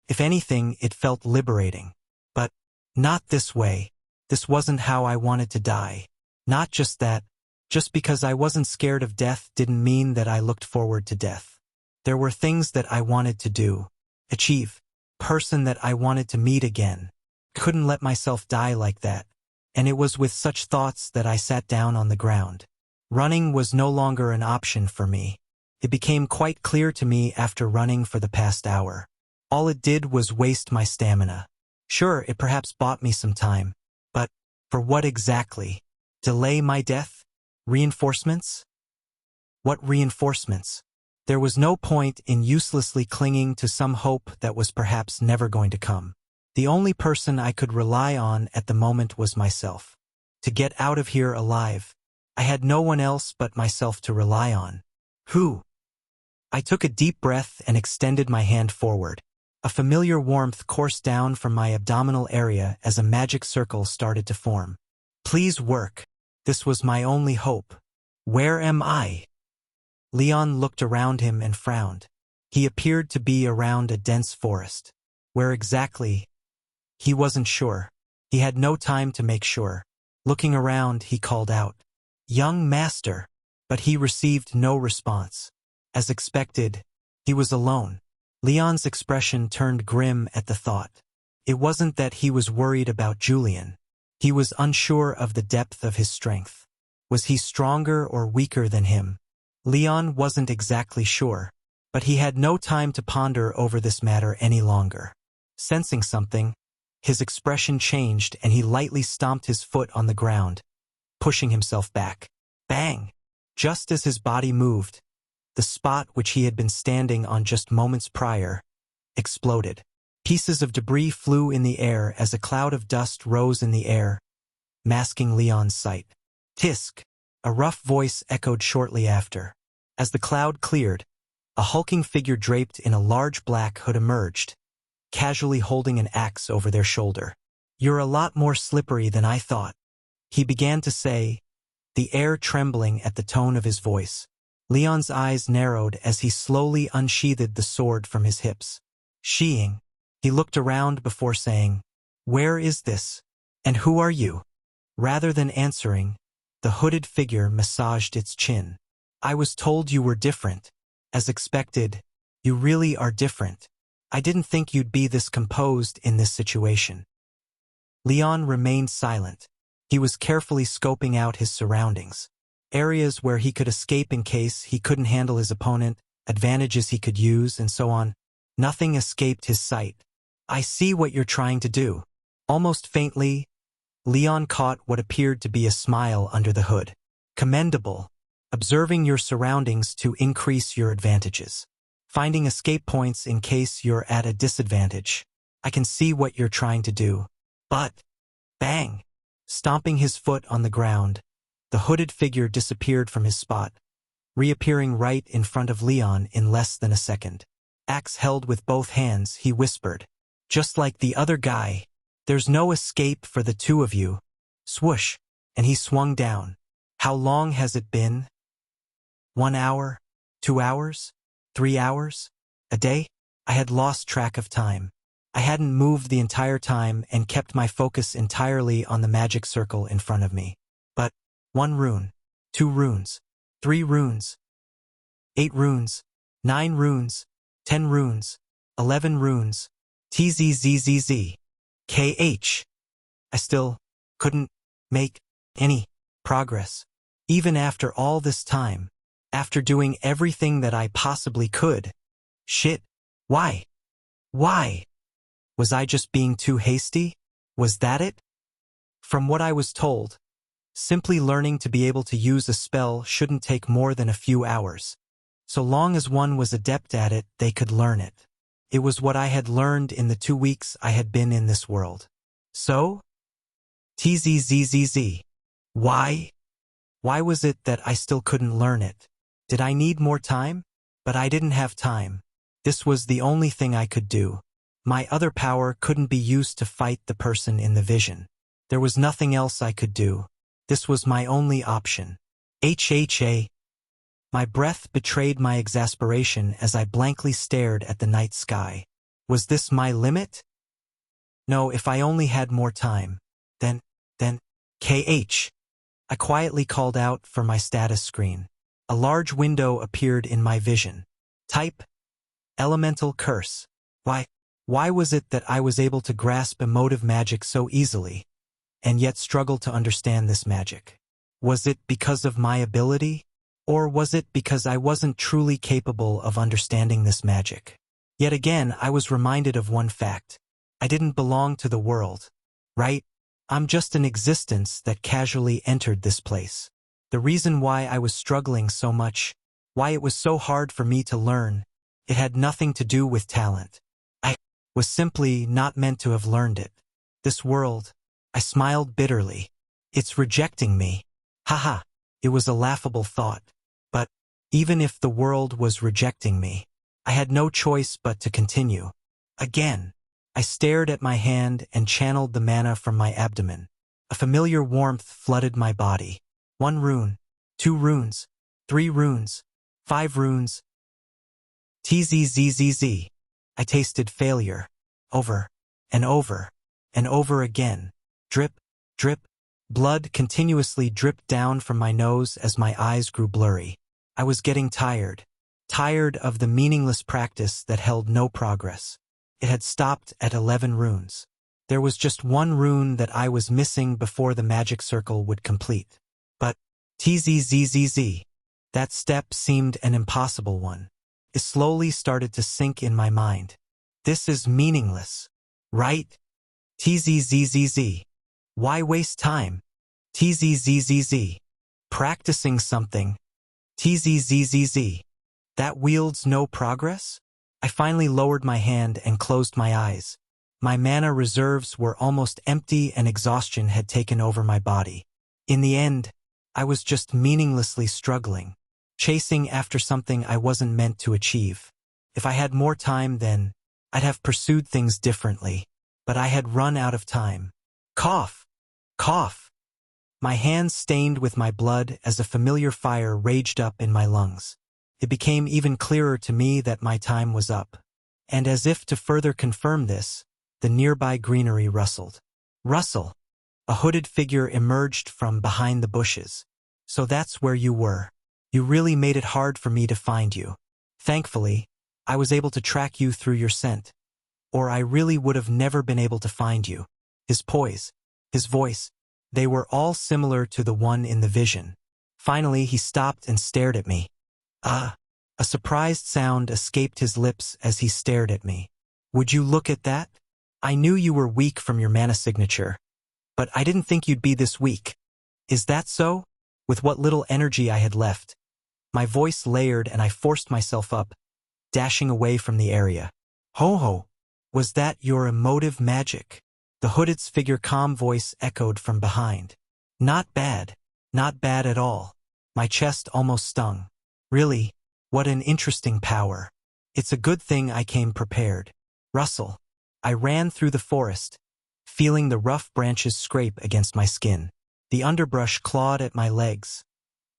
If anything, it felt liberating. But not this way. This wasn't how I wanted to die. Not just that. Just because I wasn't scared of death didn't mean that I looked forward to death. There were things that I wanted to do. Achieve. Person that I wanted to meet again. Couldn't let myself die like that. And it was with such thoughts that I sat down on the ground. Running was no longer an option for me. It became quite clear to me after running for the past hour. All it did was waste my stamina. Sure, it perhaps bought me some time. But, for what exactly? Delay my death? Reinforcements? What reinforcements? There was no point in uselessly clinging to some hope that was perhaps never going to come. The only person I could rely on at the moment was myself. To get out of here alive, I had no one else but myself to rely on. Who? I took a deep breath and extended my hand forward. A familiar warmth coursed down from my abdominal area as a magic circle started to form. Please work. This was my only hope. Where am I? Leon looked around him and frowned. He appeared to be around a dense forest. Where exactly? He wasn't sure. He had no time to make sure. Looking around, he called out, "Young master," but he received no response. As expected, he was alone. Leon's expression turned grim at the thought. It wasn't that he was worried about Julian. He was unsure of the depth of his strength. Was he stronger or weaker than him? Leon wasn't exactly sure, but he had no time to ponder over this matter any longer. Sensing something, his expression changed and he lightly stomped his foot on the ground, pushing himself back. Bang! Just as his body moved, the spot which he had been standing on just moments prior exploded. Pieces of debris flew in the air as a cloud of dust rose in the air, masking Leon's sight. Tisk! A rough voice echoed shortly after. As the cloud cleared, a hulking figure draped in a large black hood emerged, casually holding an axe over their shoulder. "You're a lot more slippery than I thought," he began to say, the air trembling at the tone of his voice. Leon's eyes narrowed as he slowly unsheathed the sword from his hips. Sheeing, he looked around before saying, "Where is this? And who are you?" Rather than answering, the hooded figure massaged its chin. "I was told you were different. As expected, you really are different. I didn't think you'd be this composed in this situation." Leon remained silent. He was carefully scoping out his surroundings. Areas where he could escape in case he couldn't handle his opponent, advantages he could use, and so on. Nothing escaped his sight. "I see what you're trying to do." Almost faintly, Leon caught what appeared to be a smile under the hood. "Commendable. Observing your surroundings to increase your advantages. Finding escape points in case you're at a disadvantage. I can see what you're trying to do. But..." Bang! Stomping his foot on the ground, the hooded figure disappeared from his spot, reappearing right in front of Leon in less than a second. Axe held with both hands, he whispered, "Just like the other guy. There's no escape for the two of you." Swoosh! And he swung down. "How long has it been? 1 hour? 2 hours? 3 hours? A day?" I had lost track of time. I hadn't moved the entire time and kept my focus entirely on the magic circle in front of me. But 1 rune, 2 runes, 3 runes, 8 runes, 9 runes, 10 runes, 11 runes, TZZZZ, KH. I still couldn't make any progress. Even after all this time, after doing everything that I possibly could. Shit. Why? Why? Was I just being too hasty? Was that it? From what I was told, simply learning to be able to use a spell shouldn't take more than a few hours. So long as one was adept at it, they could learn it. It was what I had learned in the 2 weeks I had been in this world. So? TZZZZ. Why? Why was it that I still couldn't learn it? Did I need more time? But I didn't have time. This was the only thing I could do. My other power couldn't be used to fight the person in the vision. There was nothing else I could do. This was my only option. HHA. My breath betrayed my exasperation as I blankly stared at the night sky. Was this my limit? No, if I only had more time. Then, KH. I quietly called out for my status screen. A large window appeared in my vision. Type: Elemental Curse. Why was it that I was able to grasp emotive magic so easily, and yet struggle to understand this magic? Was it because of my ability? Or was it because I wasn't truly capable of understanding this magic? Yet again, I was reminded of one fact. I didn't belong to the world, right? I'm just an existence that casually entered this place. The reason why I was struggling so much, why it was so hard for me to learn, it had nothing to do with talent. I was simply not meant to have learned it. This world, I smiled bitterly. It's rejecting me. Haha, it was a laughable thought. But even if the world was rejecting me, I had no choice but to continue. Again, I stared at my hand and channeled the mana from my abdomen. A familiar warmth flooded my body. 1 rune, 2 runes, 3 runes, 5 runes. Tzzzz. I tasted failure. Over, and over, and over again. Drip, drip. Blood continuously dripped down from my nose as my eyes grew blurry. I was getting tired. Tired of the meaningless practice that held no progress. It had stopped at 11 runes. There was just 1 rune that I was missing before the magic circle would complete. But, tzzzz. That step seemed an impossible one. It slowly started to sink in my mind. This is meaningless, right? Tzzzz. Why waste time? Tzzzz. Practicing something. Tzzzz. That wields no progress? I finally lowered my hand and closed my eyes. My mana reserves were almost empty and exhaustion had taken over my body. In the end, I was just meaninglessly struggling, chasing after something I wasn't meant to achieve. If I had more time then, I'd have pursued things differently, but I had run out of time. Cough! Cough! My hands stained with my blood as a familiar fire raged up in my lungs. It became even clearer to me that my time was up. And as if to further confirm this, the nearby greenery rustled. Rustle! A hooded figure emerged from behind the bushes. So that's where you were. You really made it hard for me to find you. Thankfully, I was able to track you through your scent. Or I really would have never been able to find you. His poise, his voice, they were all similar to the one in the vision. Finally, he stopped and stared at me. A surprised sound escaped his lips as he stared at me. Would you look at that? I knew you were weak from your mana signature, but I didn't think you'd be this weak. Is that so? With what little energy I had left. My voice layered and I forced myself up, dashing away from the area. Ho-ho! Was that your emotive magic? The hooded's figure calm voice echoed from behind. Not bad. Not bad at all. My chest almost stung. Really? What an interesting power. It's a good thing I came prepared. Rustle. I ran through the forest, feeling the rough branches scrape against my skin. The underbrush clawed at my legs,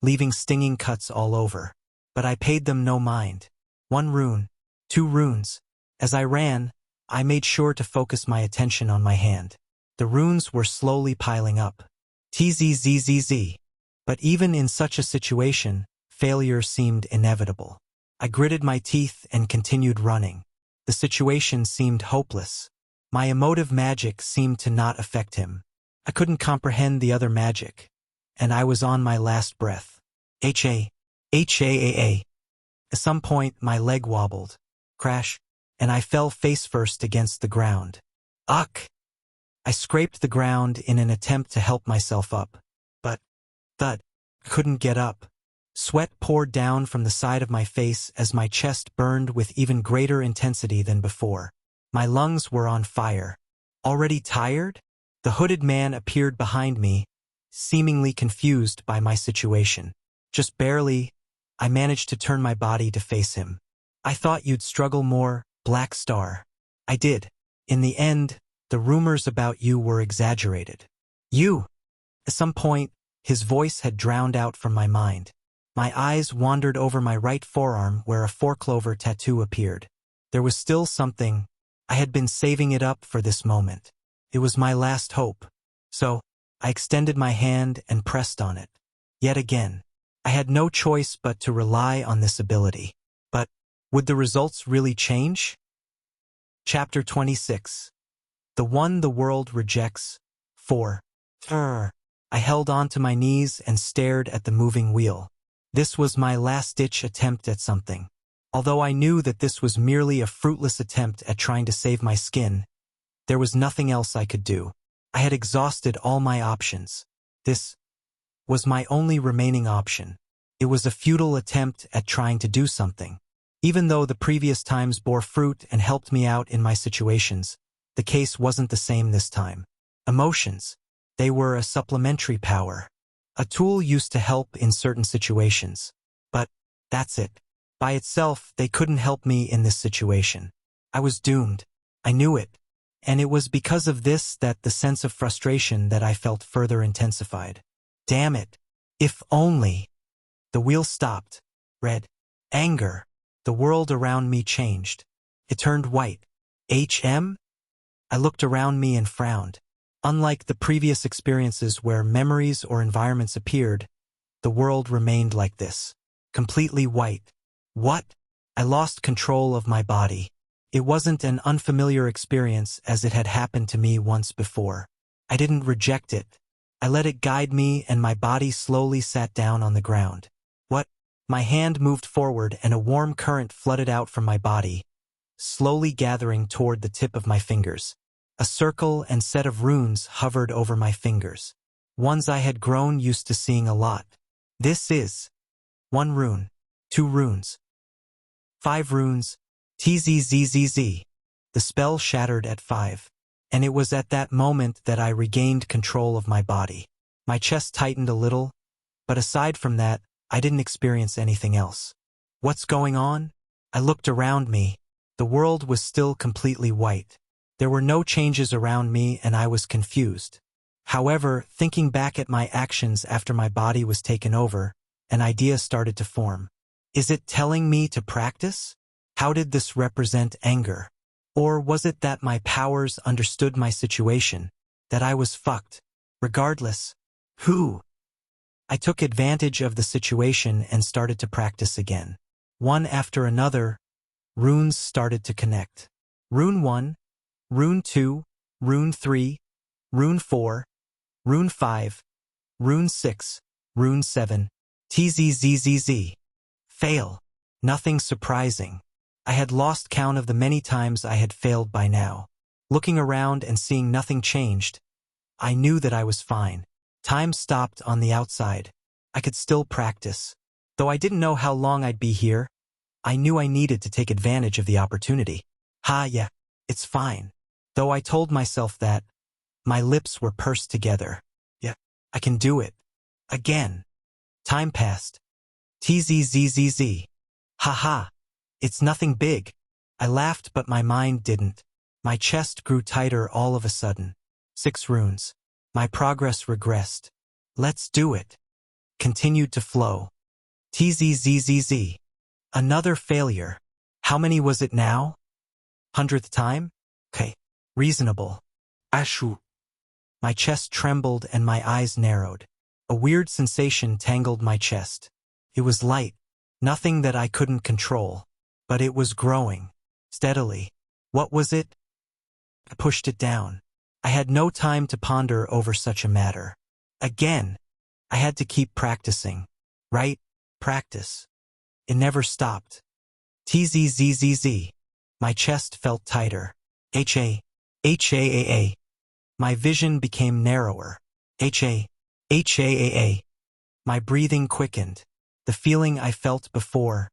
leaving stinging cuts all over. But I paid them no mind. 1 rune, 2 runes. As I ran, I made sure to focus my attention on my hand. The runes were slowly piling up. Tzzzz. But even in such a situation, failure seemed inevitable. I gritted my teeth and continued running. The situation seemed hopeless. My emotive magic seemed to not affect him. I couldn't comprehend the other magic, and I was on my last breath. H-A-A-A. At some point, my leg wobbled. Crash, and I fell face first against the ground. Uck! I scraped the ground in an attempt to help myself up. But, thud, I couldn't get up. Sweat poured down from the side of my face as my chest burned with even greater intensity than before. My lungs were on fire. Already tired? The hooded man appeared behind me, seemingly confused by my situation. Just barely, I managed to turn my body to face him. I thought you'd struggle more, Black Star. I did. In the end, the rumors about you were exaggerated. You! At some point, his voice had drowned out from my mind. My eyes wandered over my right forearm where a 4-clover tattoo appeared. There was still something. I had been saving it up for this moment. It was my last hope. So, I extended my hand and pressed on it. Yet again, I had no choice but to rely on this ability. But, would the results really change? Chapter 26. The one the world rejects. 4. I held on to my knees and stared at the moving wheel. This was my last-ditch attempt at something. Although I knew that this was merely a fruitless attempt at trying to save my skin, there was nothing else I could do. I had exhausted all my options. This was my only remaining option. It was a futile attempt at trying to do something. Even though the previous times bore fruit and helped me out in my situations, the case wasn't the same this time. Emotions. They were a supplementary power. A tool used to help in certain situations. But, that's it. By itself, they couldn't help me in this situation. I was doomed. I knew it. And it was because of this that the sense of frustration that I felt further intensified. Damn it. If only. The wheel stopped. Red. Anger. The world around me changed. It turned white. HM? I looked around me and frowned. Unlike the previous experiences where memories or environments appeared, the world remained like this. Completely white. What? I lost control of my body. It wasn't an unfamiliar experience as it had happened to me once before. I didn't reject it. I let it guide me and my body slowly sat down on the ground. What? My hand moved forward and a warm current flooded out from my body, slowly gathering toward the tip of my fingers. A circle and set of runes hovered over my fingers. Ones I had grown used to seeing a lot. This is 1 rune, 2 runes, 5 runes, TZZZZ. The spell shattered at 5. And it was at that moment that I regained control of my body. My chest tightened a little, but aside from that, I didn't experience anything else. What's going on? I looked around me. The world was still completely white. There were no changes around me and I was confused. However, thinking back at my actions after my body was taken over, an idea started to form. Is it telling me to practice? How did this represent anger? Or was it that my powers understood my situation, that I was fucked? Regardless, who? I took advantage of the situation and started to practice again. One after another, runes started to connect. Rune 1, Rune 2, Rune 3, Rune 4, Rune 5, Rune 6, Rune 7, TZZZZ. Fail. Nothing surprising. I had lost count of the many times I had failed by now. Looking around and seeing nothing changed, I knew that I was fine. Time stopped on the outside. I could still practice. Though I didn't know how long I'd be here, I knew I needed to take advantage of the opportunity. Yeah, it's fine. Though I told myself that, my lips were pursed together. Yeah, I can do it. Again. Time passed. TZZZZ. Ha. It's nothing big. I laughed but my mind didn't. My chest grew tighter all of a sudden. 6 runes. My progress regressed. Let's do it. Continued to flow. TZZZZ. Another failure. How many was it now? 100th time? Okay. Reasonable. Ashu. My chest trembled and my eyes narrowed. A weird sensation tangled my chest. It was light. Nothing that I couldn't control. But it was growing. Steadily. What was it? I pushed it down. I had no time to ponder over such a matter. Again, I had to keep practicing. Right? Practice. It never stopped. TZZZZ. My chest felt tighter. HAAA. My vision became narrower. HAAA. My breathing quickened. The feeling I felt before.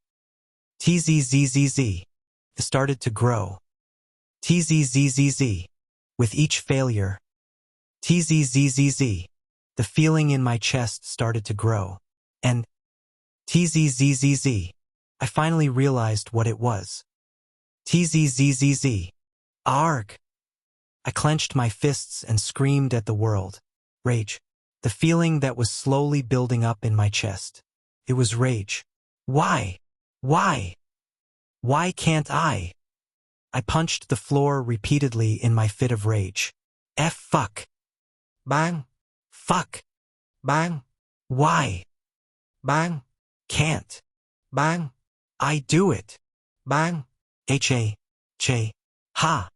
TZZZZ. Started to grow. TZZZZ. With each failure. TZZZZ. The feeling in my chest started to grow. And TZZZZ. I finally realized what it was. TZZZZ. Arg. I clenched my fists and screamed at the world. Rage. The feeling that was slowly building up in my chest. It was rage. Why? Why? Why can't I? I punched the floor repeatedly in my fit of rage. Fuck. Bang. Fuck. Bang. Why? Bang. Can't. Bang. I do it. Bang. Ha.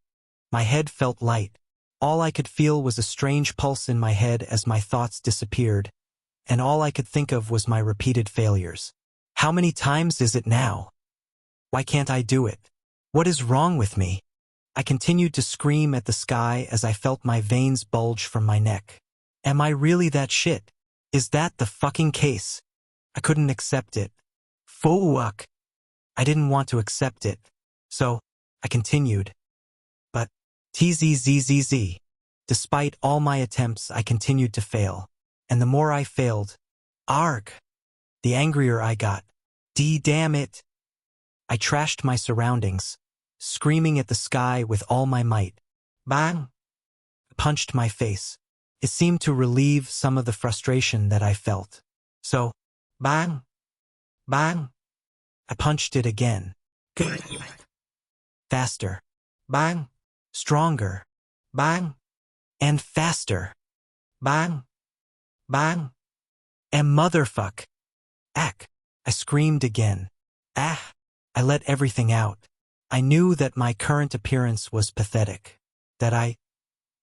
My head felt light. All I could feel was a strange pulse in my head as my thoughts disappeared, and all I could think of was my repeated failures. How many times is it now? Why can't I do it? What is wrong with me? I continued to scream at the sky as I felt my veins bulge from my neck. Am I really that shit? Is that the fucking case? I couldn't accept it. Fuck. I didn't want to accept it. So, I continued. But, TZZZZ. Despite all my attempts, I continued to fail. And the more I failed, the angrier I got. Damn it. I trashed my surroundings, screaming at the sky with all my might. Bang! I punched my face. It seemed to relieve some of the frustration that I felt. So, bang, bang. I punched it again. Faster. Bang. Stronger. Bang. And faster. Bang. Bang. And motherfuck. Ack. I screamed again. Ah. I let everything out. I knew that my current appearance was pathetic. That I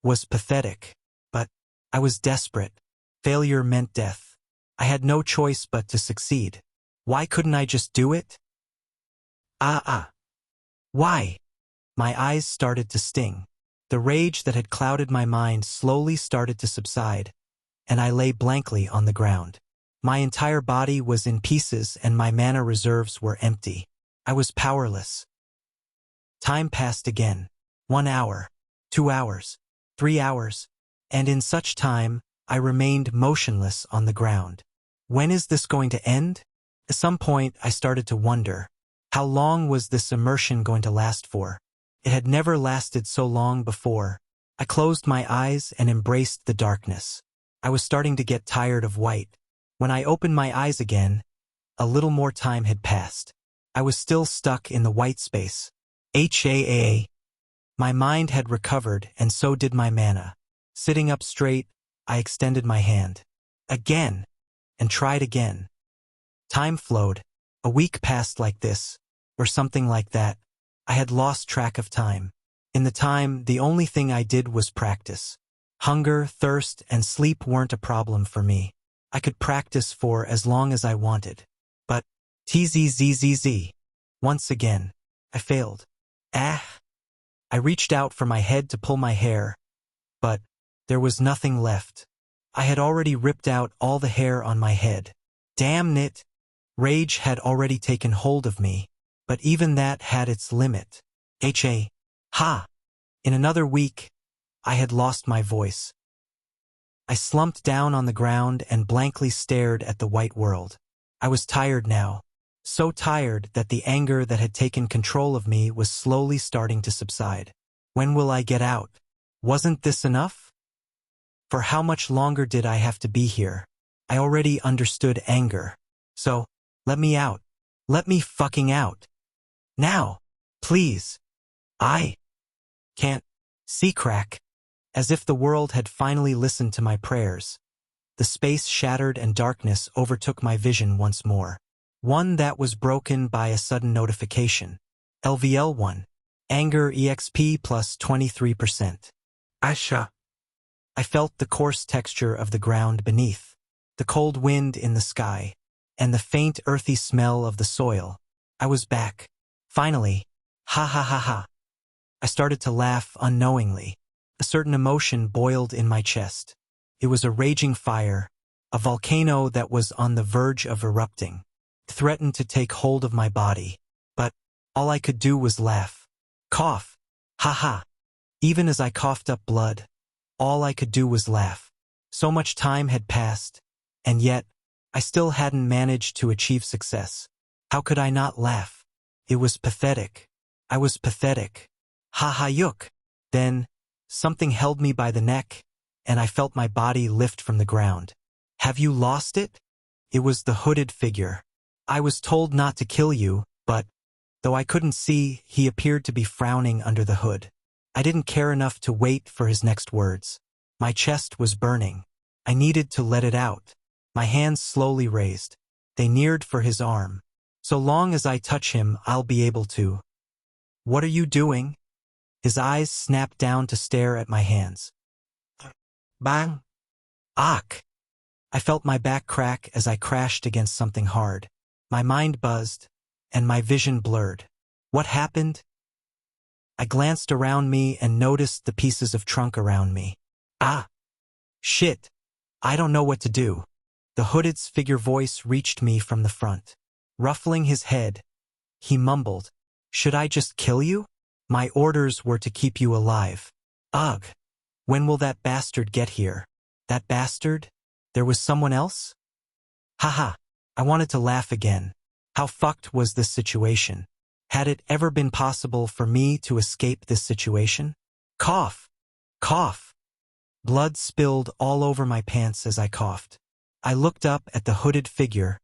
was pathetic. But I was desperate. Failure meant death. I had no choice but to succeed. Why couldn't I just do it? Why? My eyes started to sting. The rage that had clouded my mind slowly started to subside, and I lay blankly on the ground. My entire body was in pieces and my mana reserves were empty. I was powerless. Time passed again. 1 hour, 2 hours, 3 hours, and in such time, I remained motionless on the ground. When is this going to end? At some point, I started to wonder, how long was this immersion going to last for? It had never lasted so long before. I closed my eyes and embraced the darkness. I was starting to get tired of white. When I opened my eyes again, a little more time had passed. I was still stuck in the white space. My mind had recovered, and so did my mana. Sitting up straight, I extended my hand. Again, and tried again. Time flowed. A week passed like this, or something like that. I had lost track of time. In the time, the only thing I did was practice. Hunger, thirst, and sleep weren't a problem for me. I could practice for as long as I wanted. But, tzzz. Once again, I failed. I reached out for my head to pull my hair, but there was nothing left. I had already ripped out all the hair on my head. Damn it! Rage had already taken hold of me, but even that had its limit. In another week, I had lost my voice. I slumped down on the ground and blankly stared at the white world. I was tired now. So tired that the anger that had taken control of me was slowly starting to subside. When will I get out? Wasn't this enough? For how much longer did I have to be here? I already understood anger. So, let me out. Let me fucking out. Now, please. I can't see crack. As if the world had finally listened to my prayers. The space shattered and darkness overtook my vision once more. One that was broken by a sudden notification. LVL1. Anger EXP plus 23%. Asha. I felt the coarse texture of the ground beneath, the cold wind in the sky, and the faint earthy smell of the soil. I was back. Finally. Ha. I started to laugh unknowingly. A certain emotion boiled in my chest. It was a raging fire, a volcano that was on the verge of erupting. Threatened to take hold of my body, but all I could do was laugh. Cough. Ha. Even as I coughed up blood, all I could do was laugh. So much time had passed, and yet, I still hadn't managed to achieve success. How could I not laugh? It was pathetic. I was pathetic. Yuk. Then, something held me by the neck, and I felt my body lift from the ground. Have you lost it? It was the hooded figure. I was told not to kill you, but, though I couldn't see, he appeared to be frowning under the hood. I didn't care enough to wait for his next words. My chest was burning. I needed to let it out. My hands slowly raised. They neared for his arm. So long as I touch him, I'll be able to. What are you doing? His eyes snapped down to stare at my hands. Bang! Ack! I felt my back crack as I crashed against something hard. My mind buzzed, and my vision blurred. What happened? I glanced around me and noticed the pieces of trunk around me. Shit. I don't know what to do. The hooded figure voice reached me from the front. Ruffling his head, he mumbled, "Should I just kill you? My orders were to keep you alive." Ugh. When will that bastard get here? That bastard? There was someone else? Haha. I wanted to laugh again. How fucked was this situation? Had it ever been possible for me to escape this situation? Cough. Cough. Blood spilled all over my pants as I coughed. I looked up at the hooded figure,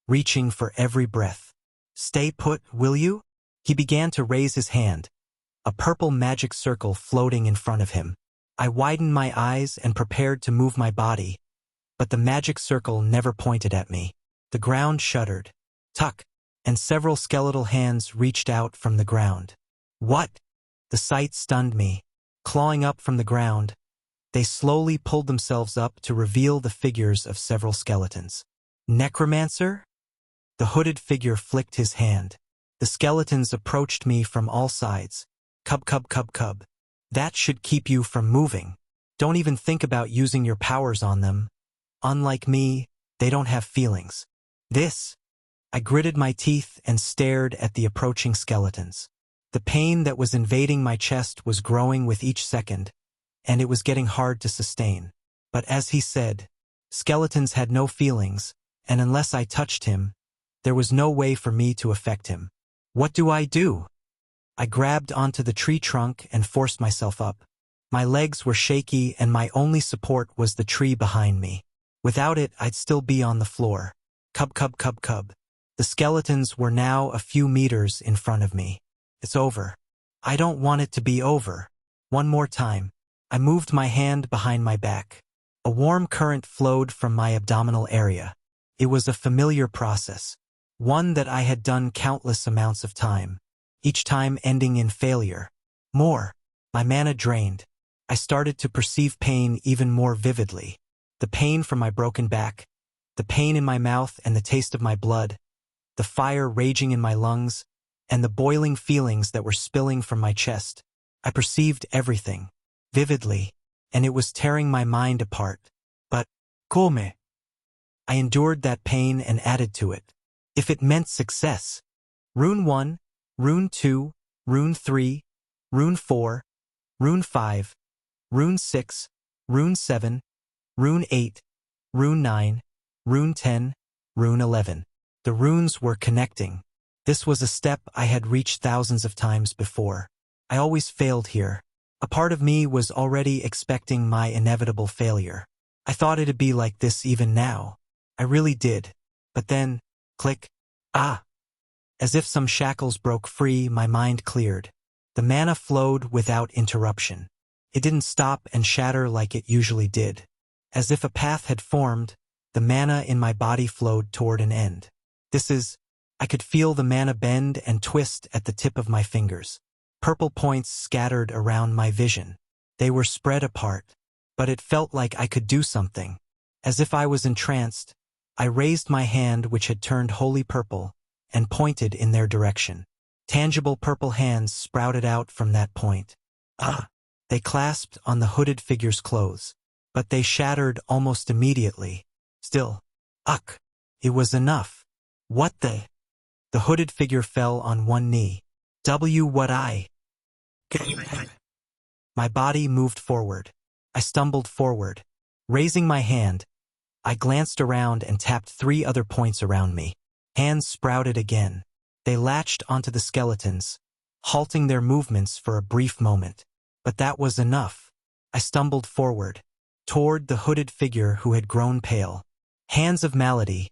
reaching for every breath. "Stay put, will you?" He began to raise his hand, a purple magic circle floating in front of him. I widened my eyes and prepared to move my body, but the magic circle never pointed at me. The ground shuddered. Tuck, and several skeletal hands reached out from the ground. "What?" The sight stunned me. Clawing up from the ground, they slowly pulled themselves up to reveal the figures of several skeletons. "Necromancer?" The hooded figure flicked his hand. The skeletons approached me from all sides. "Cub, cub, cub, cub. That should keep you from moving. Don't even think about using your powers on them. Unlike me, they don't have feelings." "This?" I gritted my teeth and stared at the approaching skeletons. The pain that was invading my chest was growing with each second, and it was getting hard to sustain. But as he said, skeletons had no feelings, and unless I touched him, there was no way for me to affect him. What do I do? I grabbed onto the tree trunk and forced myself up. My legs were shaky and my only support was the tree behind me. Without it, I'd still be on the floor. Cub, cub, cub, cub. The skeletons were now a few meters in front of me. "It's over." "I don't want it to be over." One more time. I moved my hand behind my back. A warm current flowed from my abdominal area. It was a familiar process, one that I had done countless amounts of time, each time ending in failure. More. My mana drained. I started to perceive pain even more vividly. The pain from my broken back, the pain in my mouth and the taste of my blood, the fire raging in my lungs, and the boiling feelings that were spilling from my chest. I perceived everything, vividly, and it was tearing my mind apart. But, come. I endured that pain and added to it. If it meant success. Rune 1, Rune 2, Rune 3, Rune 4, Rune 5, Rune 6, Rune 7, Rune 8, Rune 9, Rune 10, Rune 11. The runes were connecting. This was a step I had reached thousands of times before. I always failed here. A part of me was already expecting my inevitable failure. I thought it'd be like this even now. I really did. But then, click. Ah! As if some shackles broke free, my mind cleared. The mana flowed without interruption. It didn't stop and shatter like it usually did. As if a path had formed, the mana in my body flowed toward an end. I could feel the mana bend and twist at the tip of my fingers. Purple points scattered around my vision. They were spread apart, but it felt like I could do something. As if I was entranced, I raised my hand which had turned wholly purple and pointed in their direction. Tangible purple hands sprouted out from that point. Ah! They clasped on the hooded figure's clothes, but they shattered almost immediately. Still, uck! It was enough. What the? The hooded figure fell on one knee. What I? My body moved forward. I stumbled forward. Raising my hand, I glanced around and tapped 3 other points around me. Hands sprouted again. They latched onto the skeletons, halting their movements for a brief moment. But that was enough. I stumbled forward, toward the hooded figure who had grown pale. Hands of Malady.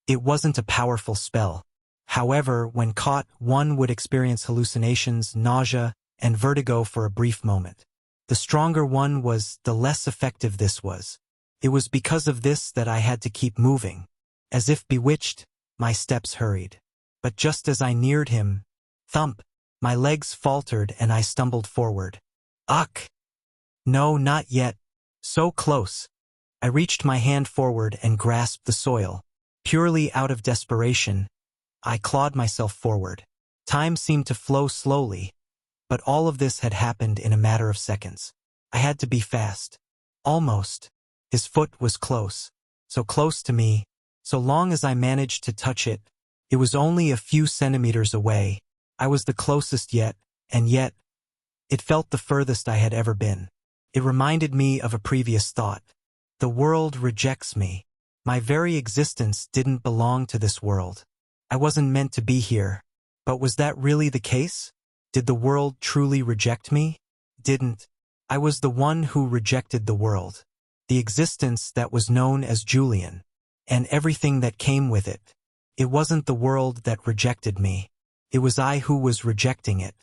It wasn't a powerful spell. However, when caught, one would experience hallucinations, nausea, and vertigo for a brief moment. The stronger one was, the less effective this was. It was because of this that I had to keep moving. As if bewitched, my steps hurried. But just as I neared him, thump, my legs faltered and I stumbled forward. Uck! No, not yet. So close. I reached my hand forward and grasped the soil. Purely out of desperation, I clawed myself forward. Time seemed to flow slowly, but all of this had happened in a matter of seconds. I had to be fast. Almost. His foot was close. So close to me. So long as I managed to touch it, it was only a few centimeters away. I was the closest yet, and yet, it felt the furthest I had ever been. It reminded me of a previous thought. The world rejects me. My very existence didn't belong to this world. I wasn't meant to be here. But was that really the case? Did the world truly reject me? Didn't. I was the one who rejected the world. The existence that was known as Julian. and everything that came with it. It wasn't the world that rejected me. It was I who was rejecting it.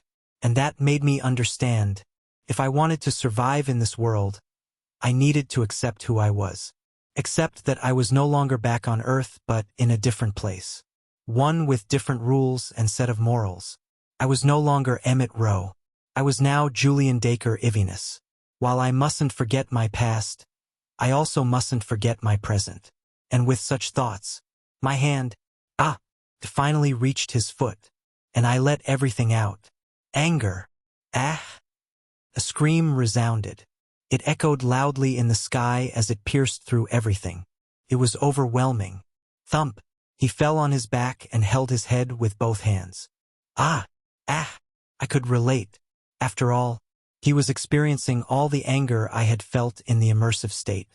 And that made me understand, if I wanted to survive in this world, I needed to accept who I was. Accept that I was no longer back on Earth but in a different place. One with different rules and set of morals. I was no longer Emmett Rowe. I was now Julian Dacre Ivinus. While I mustn't forget my past, I also mustn't forget my present. And with such thoughts, my hand, finally reached his foot, and I let everything out. Anger. A scream resounded. It echoed loudly in the sky as it pierced through everything. It was overwhelming. Thump. He fell on his back and held his head with both hands. I could relate. After all, he was experiencing all the anger I had felt in the immersive state.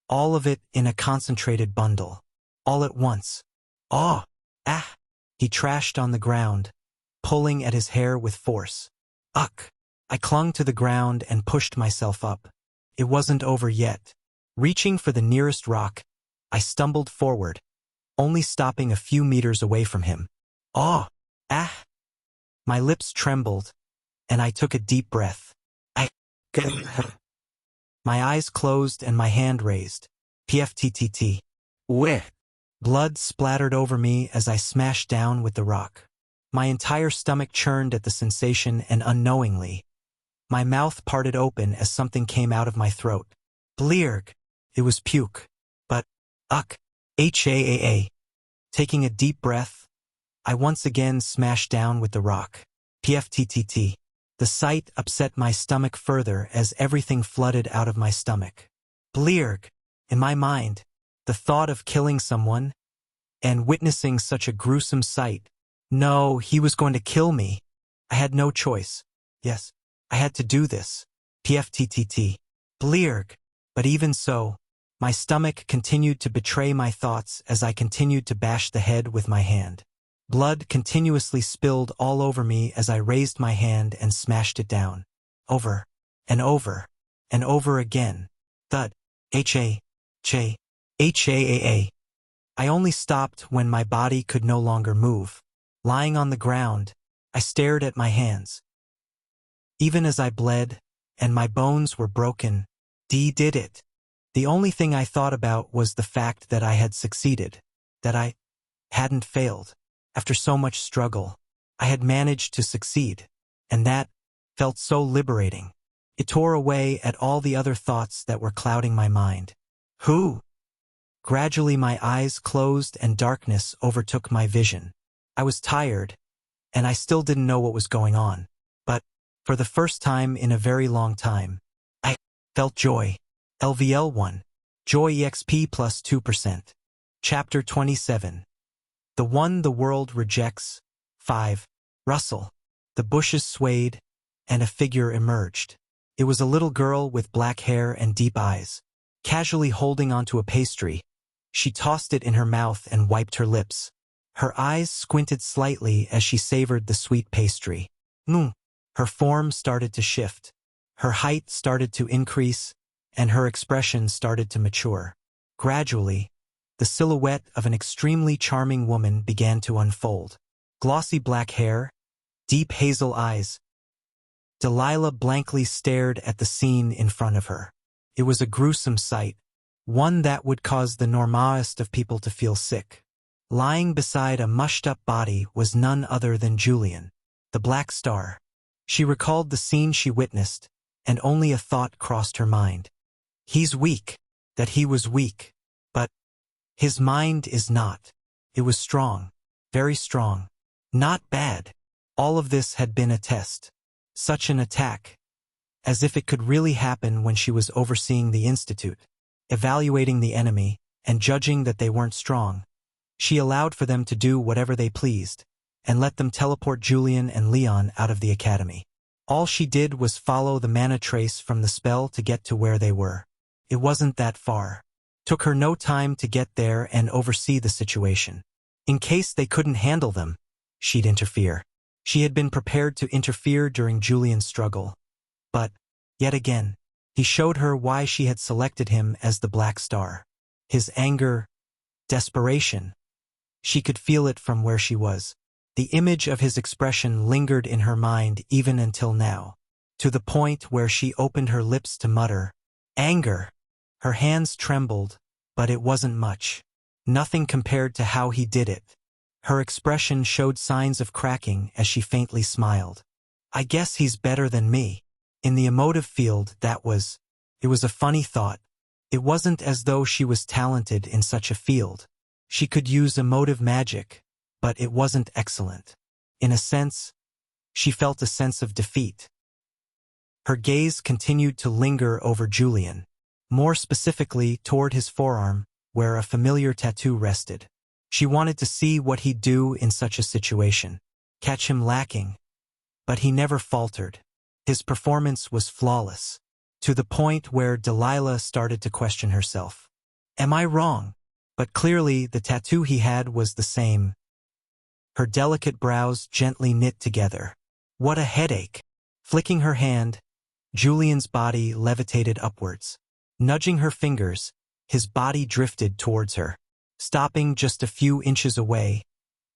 All of it in a concentrated bundle. All at once. He trashed on the ground, pulling at his hair with force. I clung to the ground and pushed myself up. It wasn't over yet. Reaching for the nearest rock, I stumbled forward, only stopping a few meters away from him. My lips trembled, and I took a deep breath. My eyes closed and my hand raised. PFTTT. Where? Blood splattered over me as I smashed down with the rock. My entire stomach churned at the sensation, and unknowingly, my mouth parted open as something came out of my throat. Blearg. It was puke. But, HAAA. Taking a deep breath, I once again smashed down with the rock. PFTTT. The sight upset my stomach further as everything flooded out of my stomach. Blearg. In my mind, the thought of killing someone and witnessing such a gruesome sight. No, he was going to kill me. I had no choice. Yes, I had to do this. PFTTT. Blearg. But even so, my stomach continued to betray my thoughts as I continued to bash the head with my hand. Blood continuously spilled all over me as I raised my hand and smashed it down. Over, and over, and over again. Thud. HAAA. I only stopped when my body could no longer move. Lying on the ground, I stared at my hands. Even as I bled, and my bones were broken, D did it. The only thing I thought about was the fact that I had succeeded, that I hadn't failed. After so much struggle, I had managed to succeed, and that felt so liberating. It tore away at all the other thoughts that were clouding my mind. Who? Gradually my eyes closed and darkness overtook my vision. I was tired, and I still didn't know what was going on. But, for the first time in a very long time, I felt joy. LVL1. Joy EXP plus 2%. Chapter 27. The one the world rejects. 5. Rustle. The bushes swayed, and a figure emerged. It was a little girl with black hair and deep eyes. Casually holding onto a pastry, she tossed it in her mouth and wiped her lips. Her eyes squinted slightly as she savored the sweet pastry. Her form started to shift. Her height started to increase, and her expression started to mature. Gradually, the silhouette of an extremely charming woman began to unfold. Glossy black hair, deep hazel eyes. Delilah blankly stared at the scene in front of her. It was a gruesome sight, one that would cause the normalest of people to feel sick. Lying beside a mushed-up body was none other than Julian, the Black Star. She recalled the scene she witnessed, and only a thought crossed her mind. He's weak, that he was weak. But his mind is not. It was strong, very strong. Not bad. All of this had been a test. Such an attack. As if it could really happen when she was overseeing the Institute, evaluating the enemy, and judging that they weren't strong. She allowed for them to do whatever they pleased, and let them teleport Julian and Leon out of the academy. All she did was follow the mana trace from the spell to get to where they were. It wasn't that far. Took her no time to get there and oversee the situation. In case they couldn't handle them, she'd interfere. She had been prepared to interfere during Julian's struggle. But, yet again, he showed her why she had selected him as the Black Star. His anger, desperation. She could feel it from where she was. The image of his expression lingered in her mind even until now, to the point where she opened her lips to mutter, "Anger!" Her hands trembled, but it wasn't much. Nothing compared to how he did it. Her expression showed signs of cracking as she faintly smiled. I guess he's better than me. In the emotive field, it was a funny thought. It wasn't as though she was talented in such a field. She could use emotive magic, but it wasn't excellent. In a sense, she felt a sense of defeat. Her gaze continued to linger over Julian, more specifically toward his forearm, where a familiar tattoo rested. She wanted to see what he'd do in such a situation, catch him lacking. But he never faltered. His performance was flawless, to the point where Delilah started to question herself. Am I wrong? But clearly the tattoo he had was the same. Her delicate brows gently knit together. What a headache! Flicking her hand, Julian's body levitated upwards. Nudging her fingers, his body drifted towards her. Stopping just a few inches away,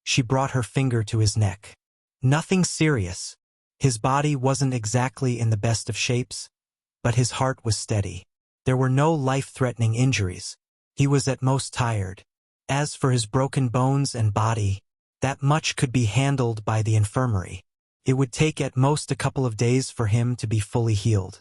she brought her finger to his neck. Nothing serious. His body wasn't exactly in the best of shapes, but his heart was steady. There were no life-threatening injuries. He was at most tired. As for his broken bones and body, that much could be handled by the infirmary. It would take at most a couple of days for him to be fully healed.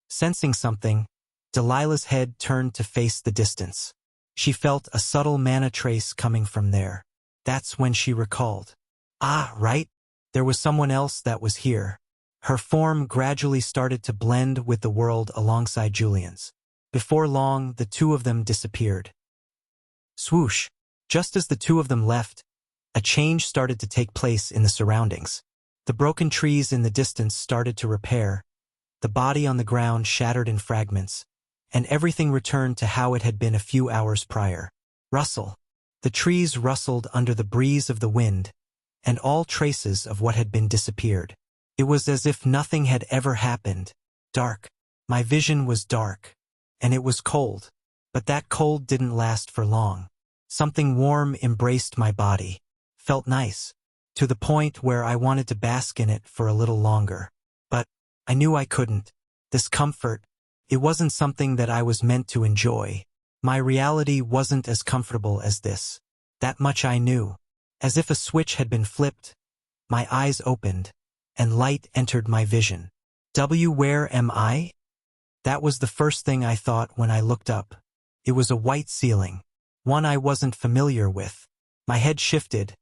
Sensing something, Delilah's head turned to face the distance. She felt a subtle mana trace coming from there. That's when she recalled. Ah, right. There was someone else that was here. Her form gradually started to blend with the world alongside Julian's. Before long, the two of them disappeared. Swoosh! Just as the two of them left, a change started to take place in the surroundings. The broken trees in the distance started to repair, the body on the ground shattered in fragments, and everything returned to how it had been a few hours prior. Rustle. The trees rustled under the breeze of the wind, and all traces of what had been disappeared. It was as if nothing had ever happened. Dark. My vision was dark, and it was cold, but that cold didn't last for long. Something warm embraced my body. Felt nice, to the point where I wanted to bask in it for a little longer. But I knew I couldn't. This comfort, it wasn't something that I was meant to enjoy. My reality wasn't as comfortable as this. That much I knew. As if a switch had been flipped, my eyes opened, and light entered my vision. Where am I? That was the first thing I thought when I looked up. It was a white ceiling, one I wasn't familiar with. My head shifted,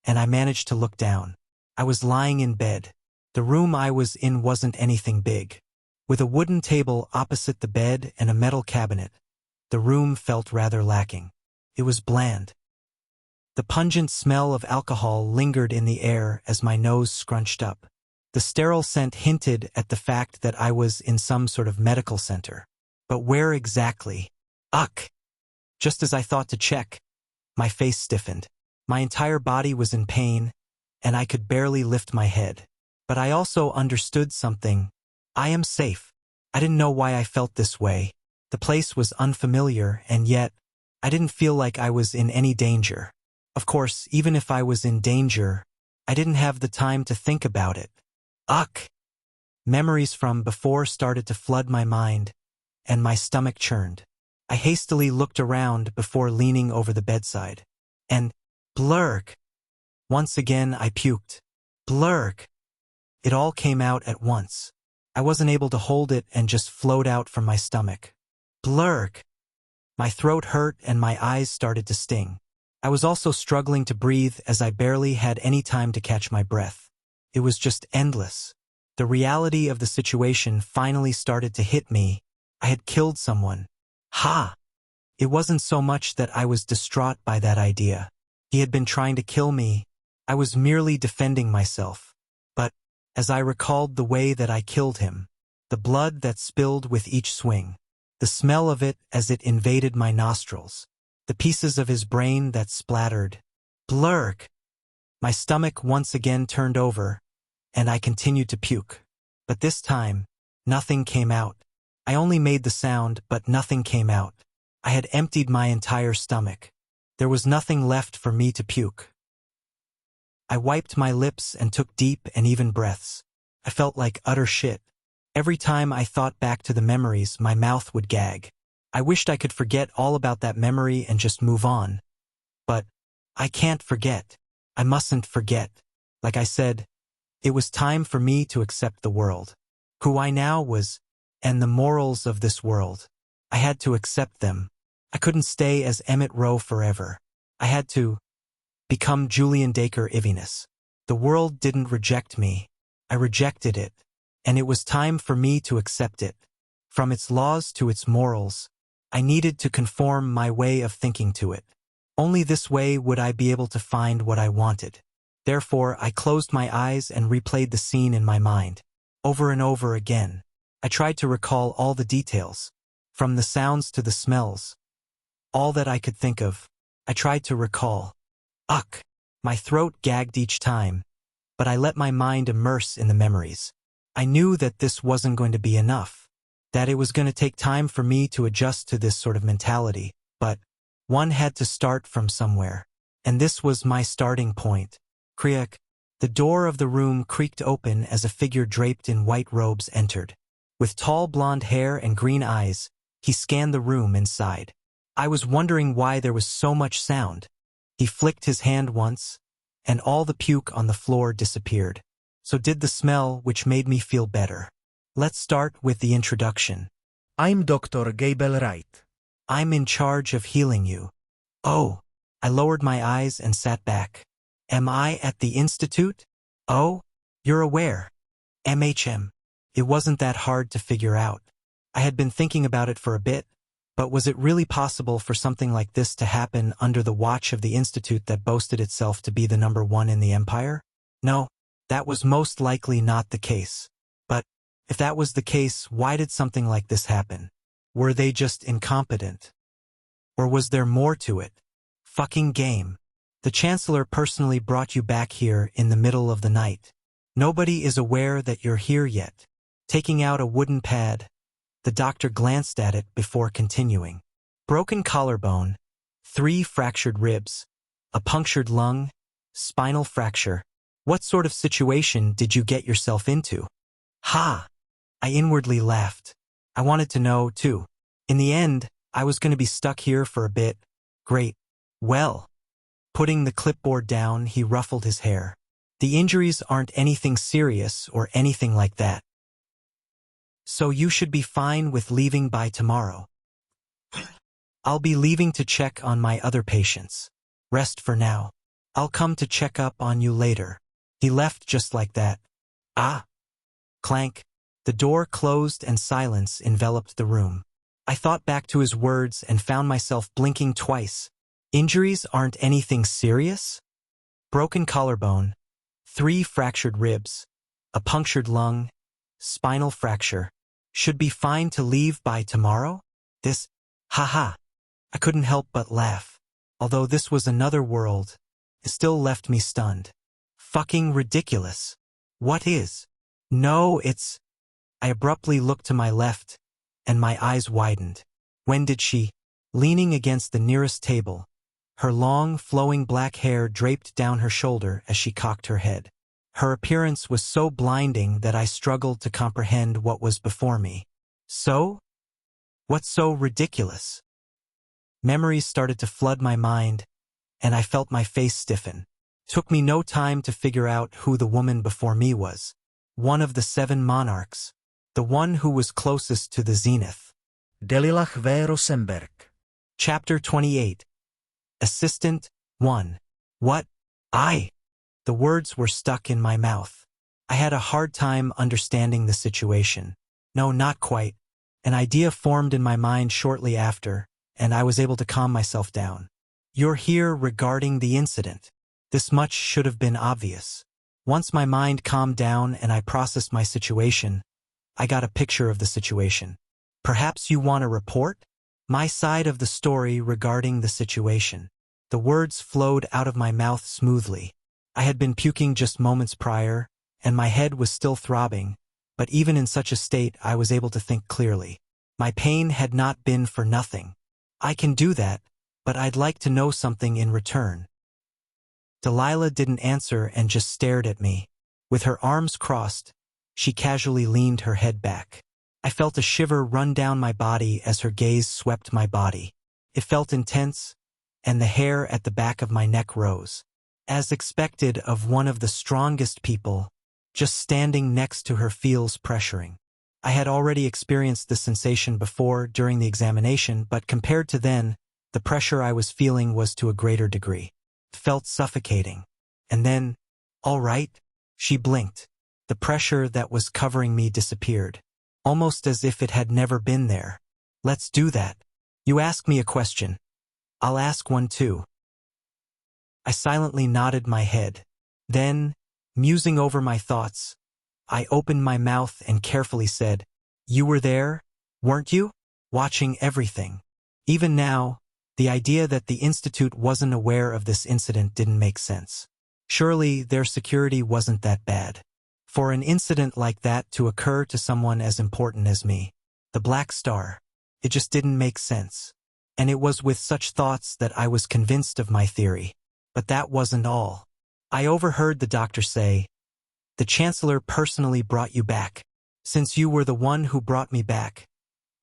and I managed to look down. I was lying in bed. The room I was in wasn't anything big. With a wooden table opposite the bed and a metal cabinet, the room felt rather lacking. It was bland. The pungent smell of alcohol lingered in the air as my nose scrunched up. The sterile scent hinted at the fact that I was in some sort of medical center. But where exactly? Ugh! Just as I thought to check, my face stiffened. My entire body was in pain, and I could barely lift my head. But I also understood something. I am safe. I didn't know why I felt this way. The place was unfamiliar, and yet, I didn't feel like I was in any danger. Of course, even if I was in danger, I didn't have the time to think about it. Ugh! Memories from before started to flood my mind, and my stomach churned. I hastily looked around before leaning over the bedside. And, blurk! Once again I puked. Blurk! It all came out at once. I wasn't able to hold it and just flowed out from my stomach. Blurk! My throat hurt and my eyes started to sting. I was also struggling to breathe as I barely had any time to catch my breath. It was just endless. The reality of the situation finally started to hit me. I had killed someone. Ha! It wasn't so much that I was distraught by that idea. He had been trying to kill me. I was merely defending myself. But, as I recalled the way that I killed him, the blood that spilled with each swing, the smell of it as it invaded my nostrils, the pieces of his brain that splattered. Blurk! My stomach once again turned over, and I continued to puke. But this time, nothing came out. I only made the sound, but nothing came out. I had emptied my entire stomach. There was nothing left for me to puke. I wiped my lips and took deep and even breaths. I felt like utter shit. Every time I thought back to the memories, my mouth would gag. I wished I could forget all about that memory and just move on. But I can't forget. I mustn't forget. Like I said, it was time for me to accept the world. Who I now was, and the morals of this world. I had to accept them. I couldn't stay as Emmett Rowe forever. I had to become Julian Dacre Ivinus. The world didn't reject me. I rejected it. And it was time for me to accept it. From its laws to its morals, I needed to conform my way of thinking to it. Only this way would I be able to find what I wanted. Therefore, I closed my eyes and replayed the scene in my mind. Over and over again. I tried to recall all the details, from the sounds to the smells. All that I could think of, I tried to recall. Ugh! My throat gagged each time, but I let my mind immerse in the memories. I knew that this wasn't going to be enough, that it was going to take time for me to adjust to this sort of mentality, but one had to start from somewhere. And this was my starting point. Kriak. The door of the room creaked open as a figure draped in white robes entered. With tall blonde hair and green eyes, he scanned the room inside. I was wondering why there was so much sound. He flicked his hand once, and all the puke on the floor disappeared. So did the smell, which made me feel better. Let's start with the introduction. I'm Dr. Gable Wright. I'm in charge of healing you. Oh, I lowered my eyes and sat back. Am I at the institute? Oh, you're aware. MHM. It wasn't that hard to figure out. I had been thinking about it for a bit, but was it really possible for something like this to happen under the watch of the institute that boasted itself to be the #1 in the empire? No. That was most likely not the case. But if that was the case, why did something like this happen? Were they just incompetent? Or was there more to it? Fucking game. The Chancellor personally brought you back here in the middle of the night. Nobody is aware that you're here yet. Taking out a wooden pad, the doctor glanced at it before continuing. Broken collarbone, 3 fractured ribs, a punctured lung, spinal fracture. What sort of situation did you get yourself into? Ha! I inwardly laughed. I wanted to know, too. In the end, I was going to be stuck here for a bit. Great. Well. Putting the clipboard down, he ruffled his hair. The injuries aren't anything serious or anything like that. So you should be fine with leaving by tomorrow. I'll be leaving to check on my other patients. Rest for now. I'll come to check up on you later. He left just like that. Ah! Clank. The door closed and silence enveloped the room. I thought back to his words and found myself blinking twice. Injuries aren't anything serious? Broken collarbone, 3 fractured ribs, a punctured lung, spinal fracture. Should be fine to leave by tomorrow? This, haha. I couldn't help but laugh. Although this was another world, it still left me stunned. Fucking ridiculous. What is? No, it's... I abruptly looked to my left, and my eyes widened. When did she? Leaning against the nearest table, her long, flowing black hair draped down her shoulder as she cocked her head. Her appearance was so blinding that I struggled to comprehend what was before me. So? What's so ridiculous? Memories started to flood my mind, and I felt my face stiffen. Took me no time to figure out who the woman before me was. One of the 7 monarchs. The one who was closest to the zenith. Delilah V. Rosenberg. Chapter 28. Assistant 1. What? The words were stuck in my mouth. I had a hard time understanding the situation. No, not quite. An idea formed in my mind shortly after, and I was able to calm myself down. You're here regarding the incident. This much should have been obvious. Once my mind calmed down and I processed my situation, I got a picture of the situation. Perhaps you want a report? My side of the story regarding the situation. The words flowed out of my mouth smoothly. I had been puking just moments prior, and my head was still throbbing, but even in such a state I was able to think clearly. My pain had not been for nothing. I can do that, but I'd like to know something in return. Delilah didn't answer and just stared at me. With her arms crossed, she casually leaned her head back. I felt a shiver run down my body as her gaze swept my body. It felt intense, and the hair at the back of my neck rose. As expected of one of the strongest people, just standing next to her feels pressuring. I had already experienced this sensation before during the examination, but compared to then, the pressure I was feeling was to a greater degree. It felt suffocating. And then, all right, she blinked. The pressure that was covering me disappeared, almost as if it had never been there. Let's do that. You ask me a question. I'll ask one too. I silently nodded my head. Then, musing over my thoughts, I opened my mouth and carefully said, "You were there, weren't you? Watching everything." Even now, the idea that the Institute wasn't aware of this incident didn't make sense. Surely their security wasn't that bad. For an incident like that to occur to someone as important as me, the Black Star, it just didn't make sense. And it was with such thoughts that I was convinced of my theory. But that wasn't all. I overheard the doctor say, "The Chancellor personally brought you back. Since you were the one who brought me back,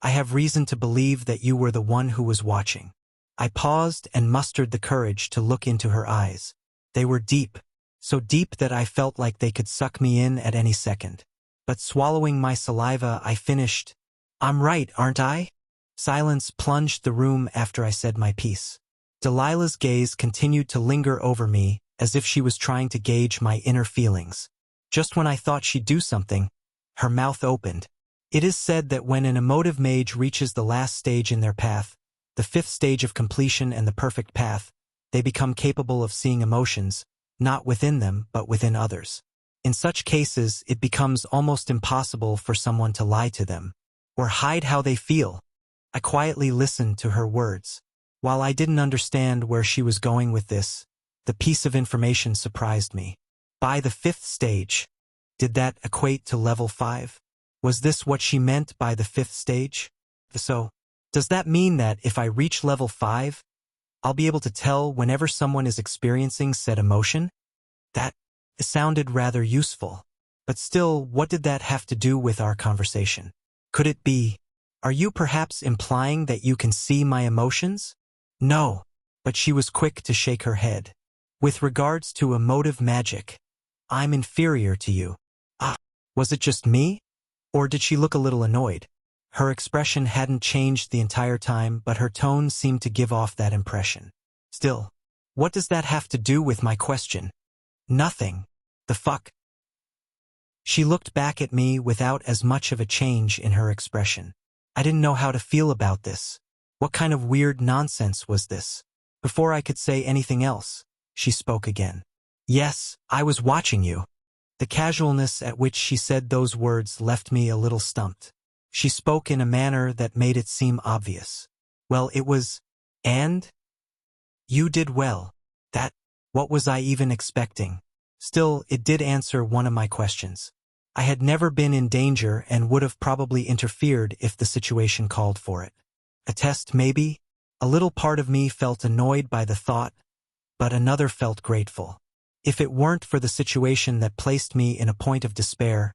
I have reason to believe that you were the one who was watching." I paused and mustered the courage to look into her eyes. They were deep, so deep that I felt like they could suck me in at any second. But swallowing my saliva, I finished, "I'm right, aren't I?" Silence plunged the room after I said my piece. Delilah's gaze continued to linger over me as if she was trying to gauge my inner feelings. Just when I thought she'd do something, her mouth opened. It is said that when an emotive mage reaches the last stage in their path, the fifth stage of completion and the perfect path, they become capable of seeing emotions, not within them but within others. In such cases, it becomes almost impossible for someone to lie to them, or hide how they feel. I quietly listened to her words. While I didn't understand where she was going with this, the piece of information surprised me. By the fifth stage, did that equate to level 5? Was this what she meant by the fifth stage? So, does that mean that if I reach level 5, I'll be able to tell whenever someone is experiencing said emotion? That sounded rather useful. But still, what did that have to do with our conversation? Could it be, are you perhaps implying that you can see my emotions? No, but she was quick to shake her head. With regards to emotive magic, I'm inferior to you. Ah, was it just me? Or did she look a little annoyed? Her expression hadn't changed the entire time, but her tone seemed to give off that impression. Still, what does that have to do with my question? Nothing. The fuck? She looked back at me without as much of a change in her expression. I didn't know how to feel about this. What kind of weird nonsense was this? Before I could say anything else, she spoke again. "Yes, I was watching you." The casualness at which she said those words left me a little stumped. She spoke in a manner that made it seem obvious. Well, it was, and? You did well. That, what was I even expecting? Still, it did answer one of my questions. I had never been in danger and would have probably interfered if the situation called for it. A test, maybe? A little part of me felt annoyed by the thought, but another felt grateful. If it weren't for the situation that placed me in a point of despair,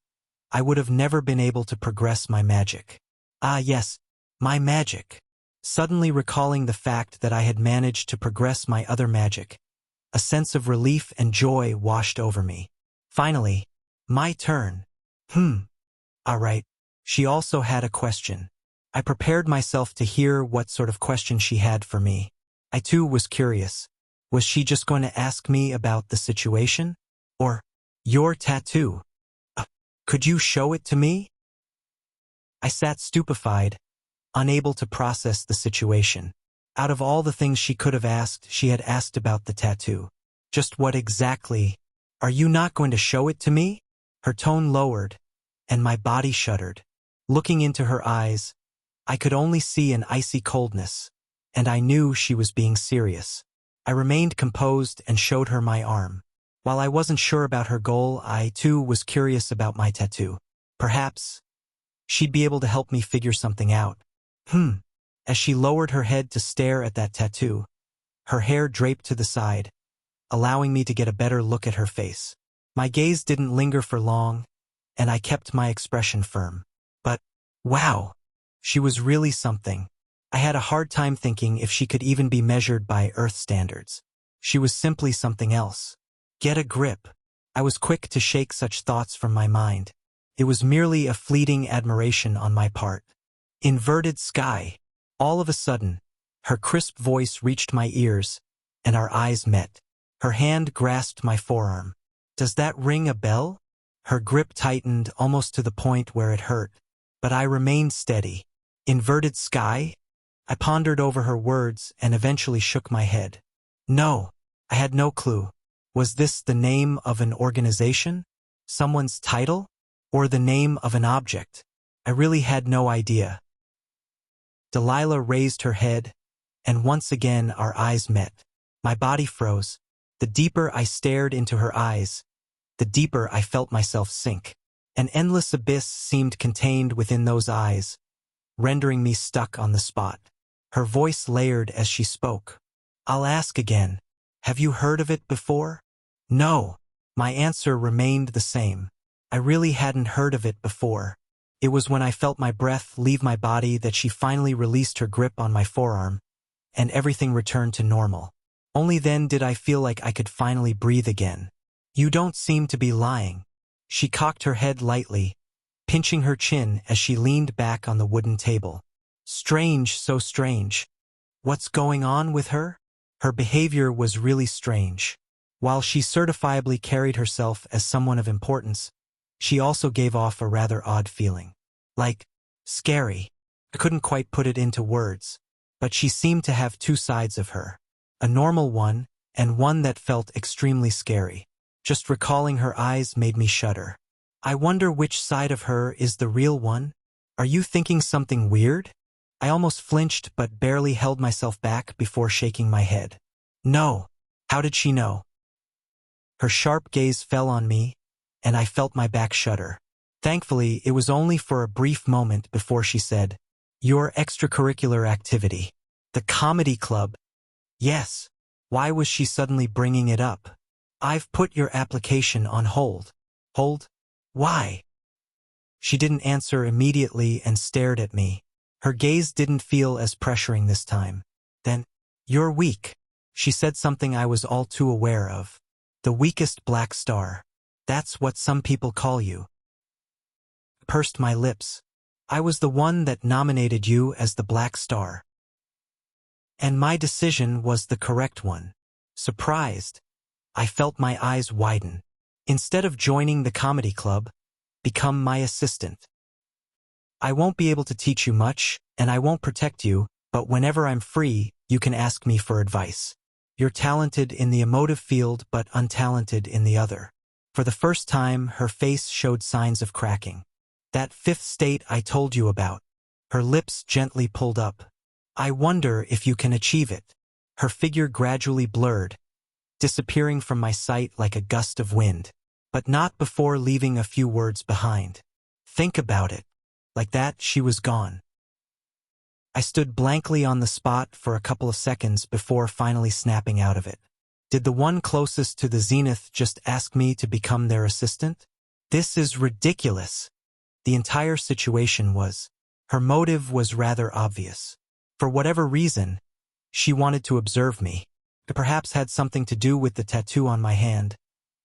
I would have never been able to progress my magic. Ah yes, my magic. Suddenly recalling the fact that I had managed to progress my other magic, a sense of relief and joy washed over me. Finally, my turn. All right. She also had a question. I prepared myself to hear what sort of question she had for me. I too was curious. Was she just going to ask me about the situation? Or, your tattoo? Could you show it to me? I sat stupefied, unable to process the situation. Out of all the things she could have asked, she had asked about the tattoo. Just what exactly? Are you not going to show it to me? Her tone lowered, and my body shuddered. Looking into her eyes, I could only see an icy coldness, and I knew she was being serious. I remained composed and showed her my arm. While I wasn't sure about her goal, I too was curious about my tattoo. Perhaps she'd be able to help me figure something out. As she lowered her head to stare at that tattoo, her hair draped to the side, allowing me to get a better look at her face. My gaze didn't linger for long, and I kept my expression firm. But, wow, she was really something. I had a hard time thinking if she could even be measured by Earth standards. She was simply something else. Get a grip. I was quick to shake such thoughts from my mind. It was merely a fleeting admiration on my part. Inverted sky. All of a sudden, her crisp voice reached my ears, and our eyes met. Her hand grasped my forearm. Does that ring a bell? Her grip tightened almost to the point where it hurt, but I remained steady. Inverted sky? I pondered over her words and eventually shook my head. No, I had no clue. Was this the name of an organization? Someone's title? Or the name of an object? I really had no idea. Delilah raised her head, and once again our eyes met. My body froze. The deeper I stared into her eyes, the deeper I felt myself sink. An endless abyss seemed contained within those eyes, rendering me stuck on the spot. Her voice layered as she spoke. I'll ask again. Have you heard of it before? No. My answer remained the same. I really hadn't heard of it before. It was when I felt my breath leave my body that she finally released her grip on my forearm, and everything returned to normal. Only then did I feel like I could finally breathe again. You don't seem to be lying. She cocked her head lightly, pinching her chin as she leaned back on the wooden table. Strange, so strange. What's going on with her? Her behavior was really strange. While she certifiably carried herself as someone of importance, she also gave off a rather odd feeling. Like, scary. I couldn't quite put it into words, but she seemed to have two sides of her. A normal one, and one that felt extremely scary. Just recalling her eyes made me shudder. I wonder which side of her is the real one? Are you thinking something weird? I almost flinched but barely held myself back before shaking my head. No. How did she know? Her sharp gaze fell on me, and I felt my back shudder. Thankfully, it was only for a brief moment before she said, Your extracurricular activity. The comedy club. Yes. Why was she suddenly bringing it up? I've put your application on hold. Hold? Why? She didn't answer immediately and stared at me. Her gaze didn't feel as pressuring this time. Then, you're weak. She said something I was all too aware of. The weakest black star. That's what some people call you. I pursed my lips. I was the one that nominated you as the black star. And my decision was the correct one. Surprised, I felt my eyes widen. Instead of joining the comedy club, become my assistant. I won't be able to teach you much, and I won't protect you, but whenever I'm free, you can ask me for advice. You're talented in the emotive field, but untalented in the other. For the first time, her face showed signs of cracking. That fifth state I told you about. Her lips gently pulled up. I wonder if you can achieve it. Her figure gradually blurred, disappearing from my sight like a gust of wind, but not before leaving a few words behind. Think about it. Like that, she was gone. I stood blankly on the spot for a couple of seconds before finally snapping out of it. Did the one closest to the zenith just ask me to become their assistant? This is ridiculous. The entire situation was. Her motive was rather obvious. For whatever reason, she wanted to observe me. It perhaps had something to do with the tattoo on my hand,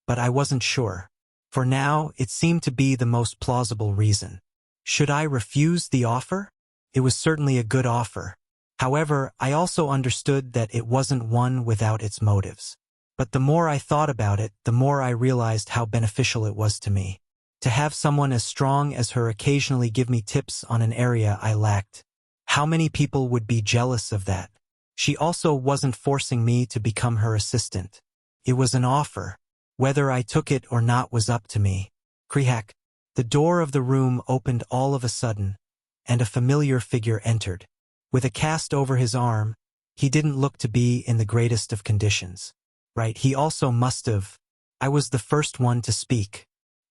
but I wasn't sure. For now, it seemed to be the most plausible reason. Should I refuse the offer? It was certainly a good offer. However, I also understood that it wasn't one without its motives. But the more I thought about it, the more I realized how beneficial it was to me. To have someone as strong as her occasionally give me tips on an area I lacked. How many people would be jealous of that? She also wasn't forcing me to become her assistant. It was an offer. Whether I took it or not was up to me. Krihak. The door of the room opened all of a sudden, and a familiar figure entered. With a cast over his arm, he didn't look to be in the greatest of conditions. Right, he also must have. I was the first one to speak.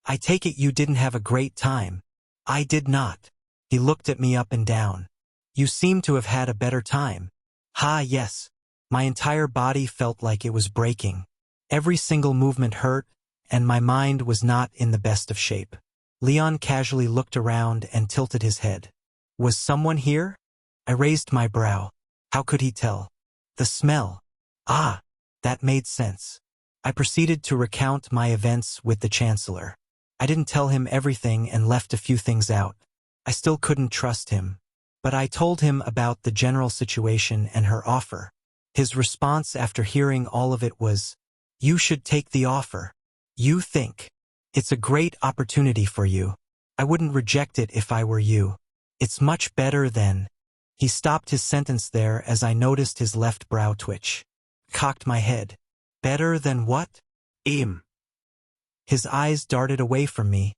I take it you didn't have a great time. I did not. He looked at me up and down. You seem to have had a better time. Ha, yes. My entire body felt like it was breaking. Every single movement hurt, and my mind was not in the best of shape. Leon casually looked around and tilted his head. Was someone here? I raised my brow. How could he tell? The smell. Ah, that made sense. I proceeded to recount my events with the Chancellor. I didn't tell him everything and left a few things out. I still couldn't trust him. But I told him about the general situation and her offer. His response after hearing all of it was, "You should take the offer. You think. It's a great opportunity for you. I wouldn't reject it if I were you. It's much better than." He stopped his sentence there as I noticed his left brow twitch. Cocked my head. Better than what? His eyes darted away from me,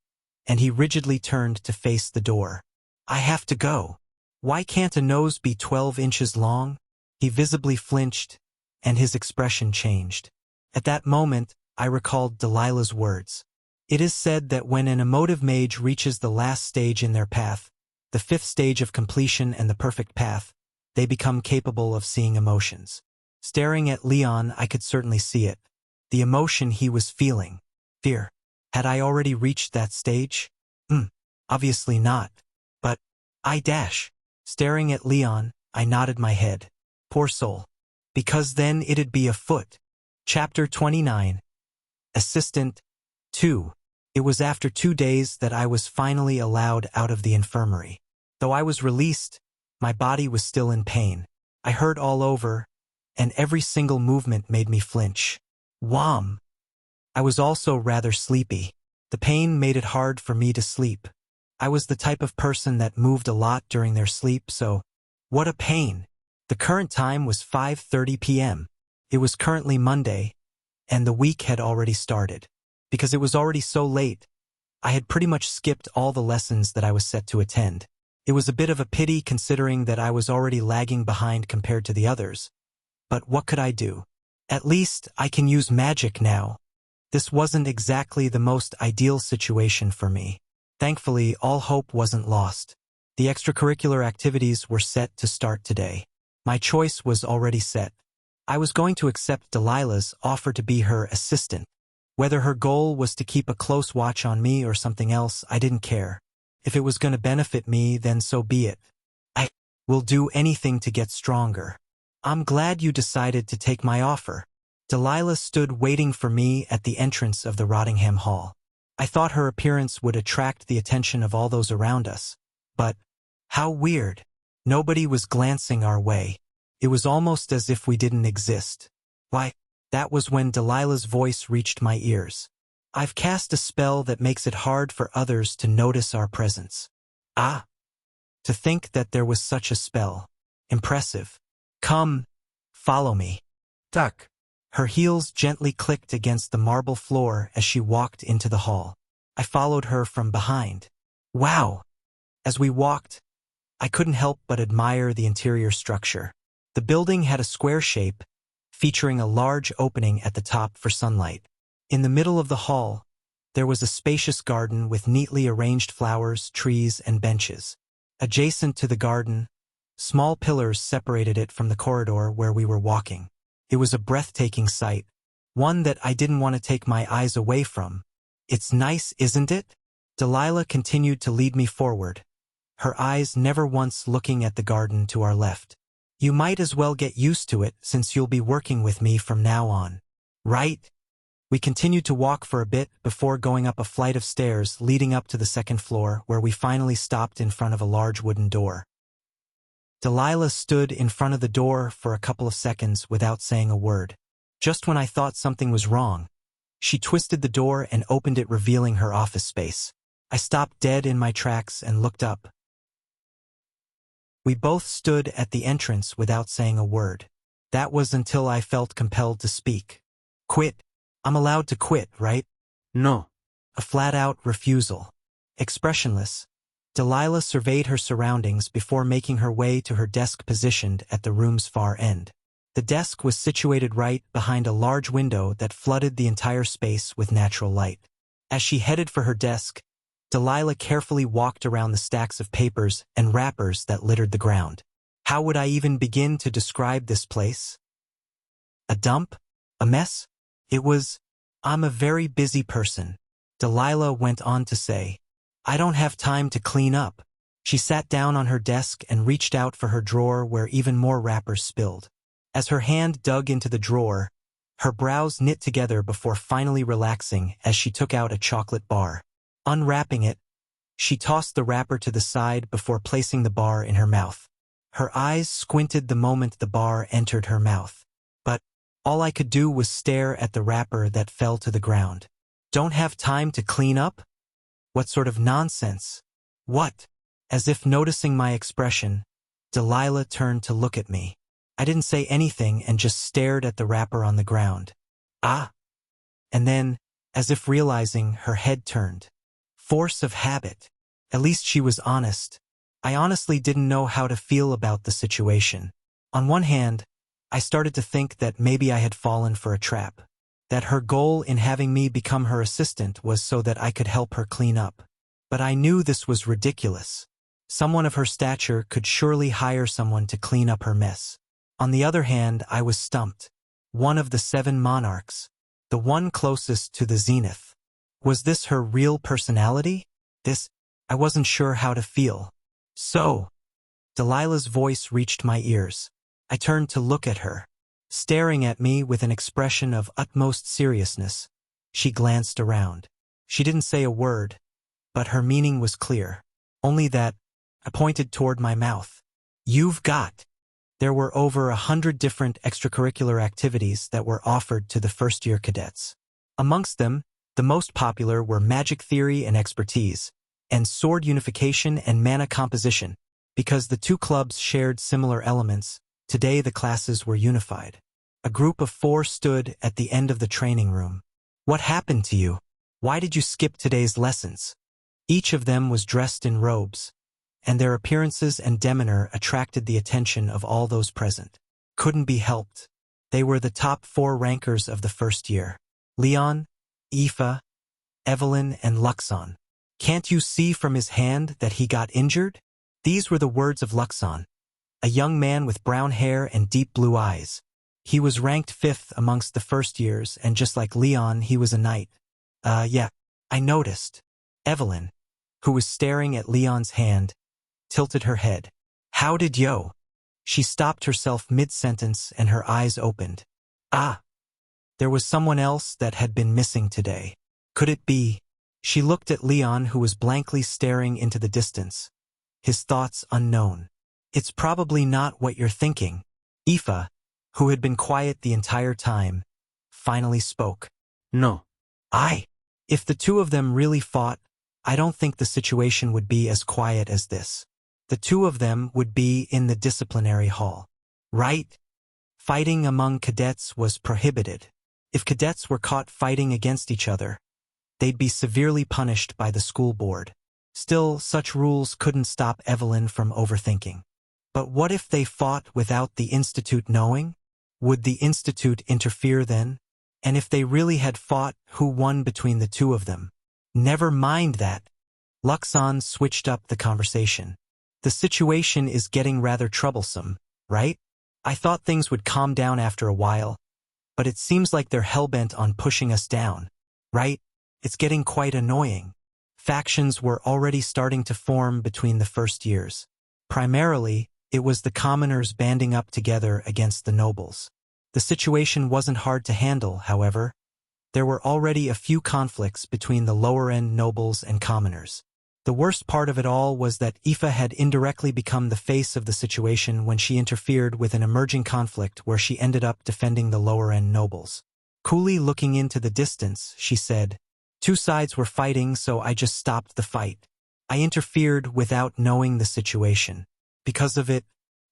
and he rigidly turned to face the door. I have to go. Why can't a nose be 12 inches long? He visibly flinched, and his expression changed. At that moment, I recalled Delilah's words. It is said that when an emotive mage reaches the last stage in their path, the fifth stage of completion and the perfect path, they become capable of seeing emotions. Staring at Leon, I could certainly see it. The emotion he was feeling. Fear. Had I already reached that stage? Obviously not. But, Staring at Leon, I nodded my head. Poor soul. Because then it'd be afoot. Chapter 29. Assistant 2. It was after 2 days that I was finally allowed out of the infirmary. Though I was released, my body was still in pain. I hurt all over, and every single movement made me flinch. Wham! I was also rather sleepy. The pain made it hard for me to sleep. I was the type of person that moved a lot during their sleep, so what a pain. The current time was 5:30 p.m. It was currently Monday, and the week had already started. Because it was already so late, I had pretty much skipped all the lessons that I was set to attend. It was a bit of a pity considering that I was already lagging behind compared to the others. But what could I do? At least I can use magic now. This wasn't exactly the most ideal situation for me. Thankfully, all hope wasn't lost. The extracurricular activities were set to start today. My choice was already set. I was going to accept Delilah's offer to be her assistant. Whether her goal was to keep a close watch on me or something else, I didn't care. If it was going to benefit me, then so be it. I will do anything to get stronger. I'm glad you decided to take my offer. Delilah stood waiting for me at the entrance of the Rottingham Hall. I thought her appearance would attract the attention of all those around us. But, how weird. Nobody was glancing our way. It was almost as if we didn't exist. Why, that was when Delilah's voice reached my ears. I've cast a spell that makes it hard for others to notice our presence. Ah! To think that there was such a spell. Impressive. Come, follow me. Tak. Her heels gently clicked against the marble floor as she walked into the hall. I followed her from behind. Wow! As we walked, I couldn't help but admire the interior structure. The building had a square shape, featuring a large opening at the top for sunlight. In the middle of the hall, there was a spacious garden with neatly arranged flowers, trees, and benches. Adjacent to the garden, small pillars separated it from the corridor where we were walking. It was a breathtaking sight, one that I didn't want to take my eyes away from. It's nice, isn't it? Delilah continued to lead me forward, her eyes never once looking at the garden to our left. You might as well get used to it since you'll be working with me from now on. Right? We continued to walk for a bit before going up a flight of stairs leading up to the second floor where we finally stopped in front of a large wooden door. Delilah stood in front of the door for a couple of seconds without saying a word. Just when I thought something was wrong, she twisted the door and opened it, revealing her office space. I stopped dead in my tracks and looked up. We both stood at the entrance without saying a word. That was until I felt compelled to speak. Quit. I'm allowed to quit, right? No. A flat-out refusal. Expressionless, Delilah surveyed her surroundings before making her way to her desk positioned at the room's far end. The desk was situated right behind a large window that flooded the entire space with natural light. As she headed for her desk, Delilah carefully walked around the stacks of papers and wrappers that littered the ground. How would I even begin to describe this place? A dump? A mess? I'm a very busy person. Delilah went on to say. I don't have time to clean up. She sat down on her desk and reached out for her drawer where even more wrappers spilled. As her hand dug into the drawer, her brows knit together before finally relaxing as she took out a chocolate bar. Unwrapping it, she tossed the wrapper to the side before placing the bar in her mouth. Her eyes squinted the moment the bar entered her mouth. But all I could do was stare at the wrapper that fell to the ground. Don't have time to clean up? What sort of nonsense? What? As if noticing my expression, Delilah turned to look at me. I didn't say anything and just stared at the wrapper on the ground. Ah! And then, as if realizing, her head turned. Force of habit. At least she was honest. I honestly didn't know how to feel about the situation. On one hand, I started to think that maybe I had fallen for a trap. That her goal in having me become her assistant was so that I could help her clean up. But I knew this was ridiculous. Someone of her stature could surely hire someone to clean up her mess. On the other hand, I was stumped. One of the 7 monarchs. The one closest to the zenith. Was this her real personality? I wasn't sure how to feel. So, Delilah's voice reached my ears. I turned to look at her. Staring at me with an expression of utmost seriousness, she glanced around. She didn't say a word, but her meaning was clear. Only that, I pointed toward my mouth. You've got. There were over 100 different extracurricular activities that were offered to the first-year cadets. Amongst them, the most popular were magic theory and expertise, and sword unification and mana composition. Because the 2 clubs shared similar elements, today the classes were unified. A group of 4 stood at the end of the training room. What happened to you? Why did you skip today's lessons? Each of them was dressed in robes, and their appearances and demeanor attracted the attention of all those present. Couldn't be helped. They were the top 4 rankers of the first year. Leon, Aoife, Evelyn, and Luxon. Can't you see from his hand that he got injured? These were the words of Luxon, a young man with brown hair and deep blue eyes. He was ranked 5th amongst the first years, and just like Leon, he was a knight. Yeah, I noticed. Evelyn, who was staring at Leon's hand, tilted her head. How did yo? She stopped herself mid-sentence and her eyes opened. Ah! There was someone else that had been missing today. Could it be? She looked at Leon, who was blankly staring into the distance, his thoughts unknown. It's probably not what you're thinking. Aoife, who had been quiet the entire time, finally spoke. No. If the 2 of them really fought, I don't think the situation would be as quiet as this. The 2 of them would be in the disciplinary hall. Right? Fighting among cadets was prohibited. If cadets were caught fighting against each other, they'd be severely punished by the school board. Still, such rules couldn't stop Evelyn from overthinking. But what if they fought without the Institute knowing? Would the Institute interfere then? And if they really had fought, who won between the 2 of them? Never mind that. Luxon switched up the conversation. The situation is getting rather troublesome, right? I thought things would calm down after a while, but it seems like they're hellbent on pushing us down, right? It's getting quite annoying. Factions were already starting to form between the first years. Primarily, it was the commoners banding up together against the nobles. The situation wasn't hard to handle, however. There were already a few conflicts between the lower-end nobles and commoners. The worst part of it all was that Aoife had indirectly become the face of the situation when she interfered with an emerging conflict where she ended up defending the lower-end nobles. Coolly looking into the distance, she said, 2 sides were fighting, so I just stopped the fight. I interfered without knowing the situation. Because of it,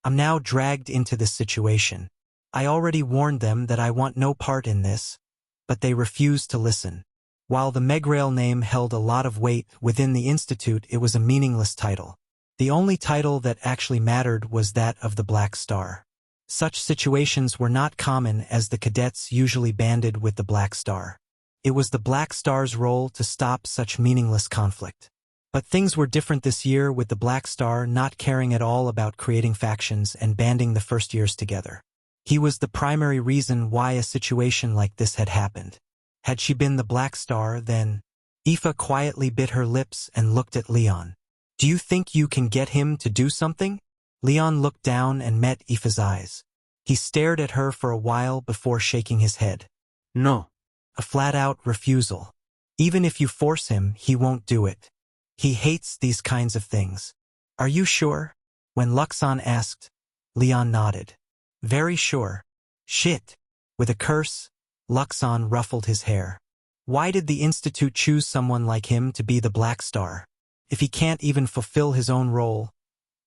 I'm now dragged into this situation. I already warned them that I want no part in this, but they refused to listen. While the Megrail name held a lot of weight within the Institute, it was a meaningless title. The only title that actually mattered was that of the Black Star. Such situations were not common as the cadets usually banded with the Black Star. It was the Black Star's role to stop such meaningless conflict. But things were different this year, with the Black Star not caring at all about creating factions and banding the first years together. He was the primary reason why a situation like this had happened. Had she been the Black Star, then... Aoife quietly bit her lips and looked at Leon. "Do you think you can get him to do something?" Leon looked down and met Aoife's eyes. He stared at her for a while before shaking his head. No. A flat-out refusal. Even if you force him, he won't do it. He hates these kinds of things. "Are you sure?" When Luxon asked, Leon nodded. "Very sure." "Shit." With a curse, Luxon ruffled his hair. Why did the Institute choose someone like him to be the Black Star? If he can't even fulfill his own role,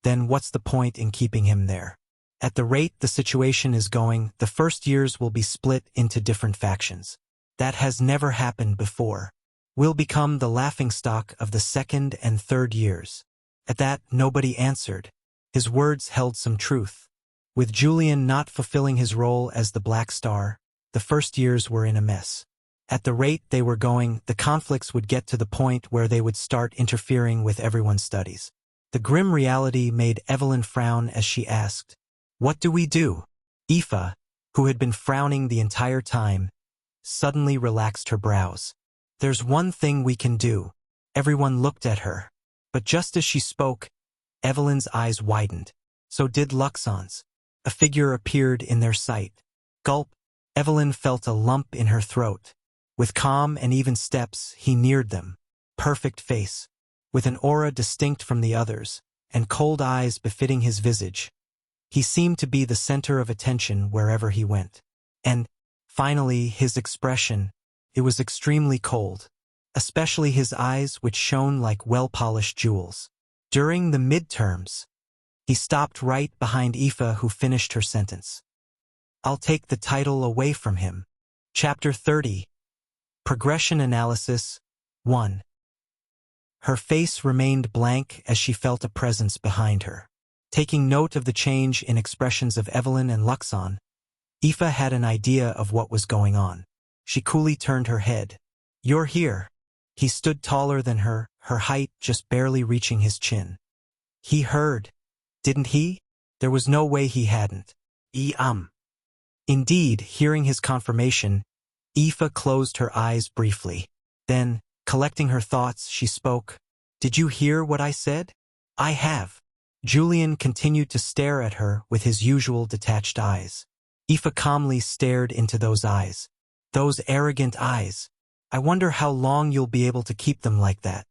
then what's the point in keeping him there? At the rate the situation is going, the first years will be split into different factions. That has never happened before. We'll become the laughingstock of the second and third years. At that, nobody answered. His words held some truth. With Julian not fulfilling his role as the Black Star, the first years were in a mess. At the rate they were going, the conflicts would get to the point where they would start interfering with everyone's studies. The grim reality made Evelyn frown as she asked, "What do we do?" Aoife, who had been frowning the entire time, suddenly relaxed her brows. "There's one thing we can do." Everyone looked at her. But just as she spoke, Evelyn's eyes widened. So did Luxon's. A figure appeared in their sight. Gulp. Evelyn felt a lump in her throat. With calm and even steps, he neared them. Perfect face, with an aura distinct from the others, and cold eyes befitting his visage. He seemed to be the center of attention wherever he went. And, finally, his expression, it was extremely cold, especially his eyes, which shone like well-polished jewels. During the midterms, he stopped right behind Aoife, who finished her sentence. "I'll take the title away from him." Chapter 30. Progression Analysis 1. Her face remained blank as she felt a presence behind her. Taking note of the change in expressions of Evelyn and Luxon, Aoife had an idea of what was going on. She coolly turned her head. "You're here." He stood taller than her height just barely reaching his chin. He heard, didn't he? There was no way he hadn't. Indeed, hearing his confirmation, Aoife closed her eyes briefly. Then, collecting her thoughts, she spoke. "Did you hear what I said?" "I have." Julian continued to stare at her with his usual detached eyes. Aoife calmly stared into those eyes. Those arrogant eyes. "I wonder how long you'll be able to keep them like that."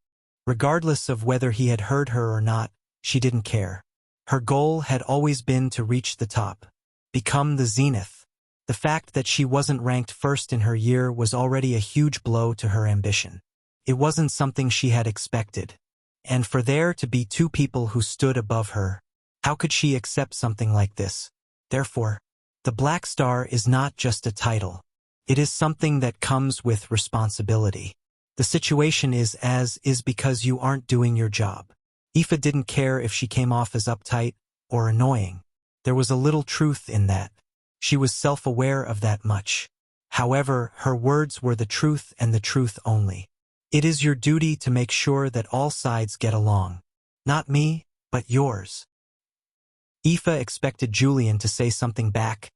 Regardless of whether he had heard her or not, she didn't care. Her goal had always been to reach the top. Become the zenith. The fact that she wasn't ranked first in her year was already a huge blow to her ambition. It wasn't something she had expected. And for there to be two people who stood above her, how could she accept something like this? Therefore, the Black Star is not just a title. It is something that comes with responsibility. The situation is as is because you aren't doing your job. Aoife didn't care if she came off as uptight or annoying. There was a little truth in that. She was self-aware of that much. However, her words were the truth and the truth only. It is your duty to make sure that all sides get along. Not me, but yours. Aoife expected Julian to say something back,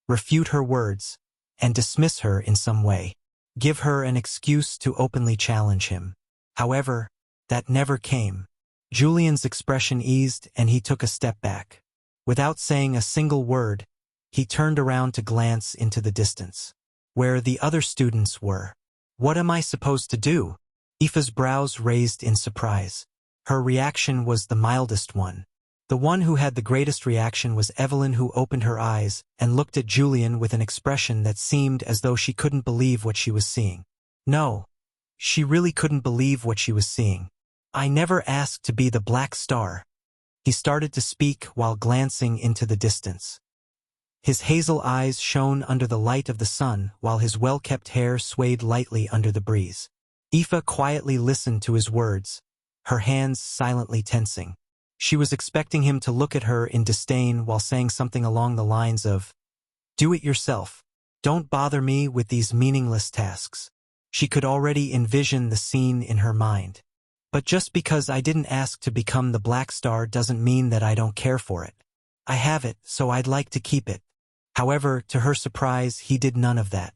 refute her words, and dismiss her in some way. Give her an excuse to openly challenge him. However, that never came. Julian's expression eased and he took a step back. Without saying a single word, he turned around to glance into the distance, where the other students were. "What am I supposed to do?" Aoife's brows raised in surprise. Her reaction was the mildest one. The one who had the greatest reaction was Evelyn, who opened her eyes and looked at Julian with an expression that seemed as though she couldn't believe what she was seeing. No, she really couldn't believe what she was seeing. "I never asked to be the Black Star." He started to speak while glancing into the distance. His hazel eyes shone under the light of the sun, while his well-kept hair swayed lightly under the breeze. Aoife quietly listened to his words, her hands silently tensing. She was expecting him to look at her in disdain while saying something along the lines of, "Do it yourself. Don't bother me with these meaningless tasks." She could already envision the scene in her mind. But just because I didn't ask to become the Black Star doesn't mean that I don't care for it. I have it, so I'd like to keep it. However, to her surprise, he did none of that.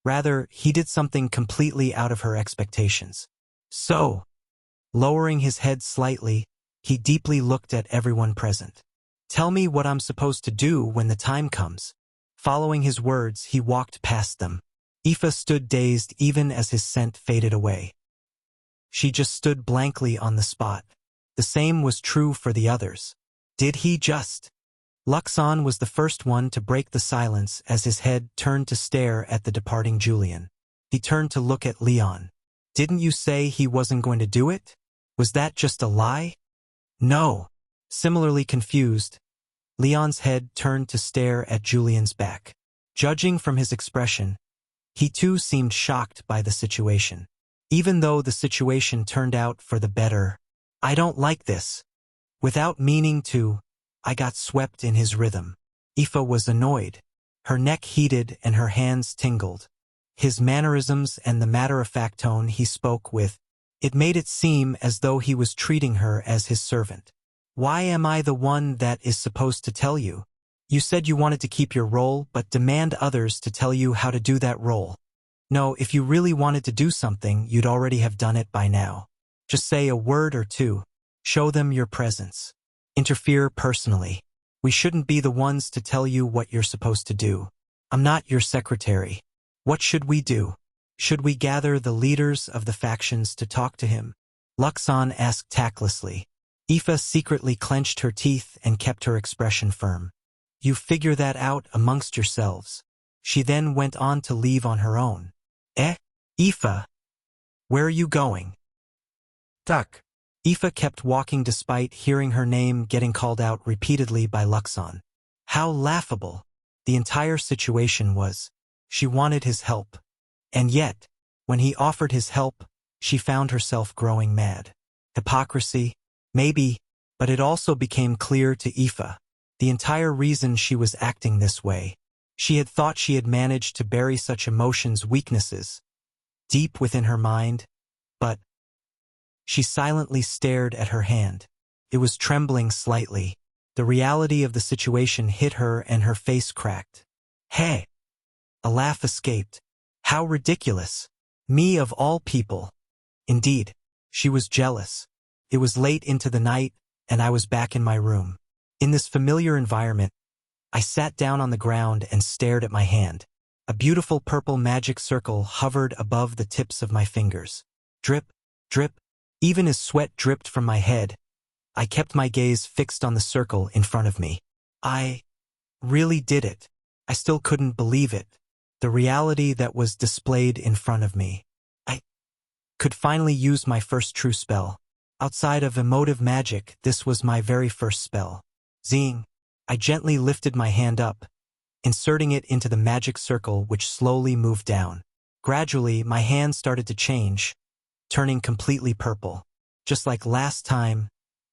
Rather, he did something completely out of her expectations. So, lowering his head slightly, he deeply looked at everyone present. Tell me what I'm supposed to do when the time comes. Following his words, he walked past them. Aoife stood dazed even as his scent faded away. She just stood blankly on the spot. The same was true for the others. Did he just? Luxon was the first one to break the silence as his head turned to stare at the departing Julian. He turned to look at Leon. Didn't you say he wasn't going to do it? Was that just a lie? No. Similarly confused, Leon's head turned to stare at Julian's back. Judging from his expression, he too seemed shocked by the situation. Even though the situation turned out for the better, I don't like this. Without meaning to, I got swept in his rhythm. Aoife was annoyed. Her neck heated and her hands tingled. His mannerisms and the matter-of-fact tone he spoke with, it made it seem as though he was treating her as his servant. Why am I the one that is supposed to tell you? You said you wanted to keep your role but demand others to tell you how to do that role. No, if you really wanted to do something, you'd already have done it by now. Just say a word or two. Show them your presence. Interfere personally. We shouldn't be the ones to tell you what you're supposed to do. I'm not your secretary. What should we do? Should we gather the leaders of the factions to talk to him? Luxon asked tactlessly. Aoife secretly clenched her teeth and kept her expression firm. You figure that out amongst yourselves. She then went on to leave on her own. Aoife, where are you going? Tak. Aoife kept walking despite hearing her name getting called out repeatedly by Luxon. How laughable the entire situation was. She wanted his help. And yet, when he offered his help, she found herself growing mad. Hypocrisy? Maybe, but it also became clear to Aoife the entire reason she was acting this way. She had thought she had managed to bury such emotions' weaknesses deep within her mind, but she silently stared at her hand. It was trembling slightly. The reality of the situation hit her and her face cracked. Hey! A laugh escaped. How ridiculous. Me of all people. Indeed, she was jealous. It was late into the night, and I was back in my room. In this familiar environment, I sat down on the ground and stared at my hand. A beautiful purple magic circle hovered above the tips of my fingers. Drip, drip. Even as sweat dripped from my head, I kept my gaze fixed on the circle in front of me. I really did it. I still couldn't believe it. The reality that was displayed in front of me. I could finally use my first true spell. Outside of emotive magic, this was my very first spell. Zing. I gently lifted my hand up, inserting it into the magic circle which slowly moved down. Gradually, my hand started to change, turning completely purple. Just like last time,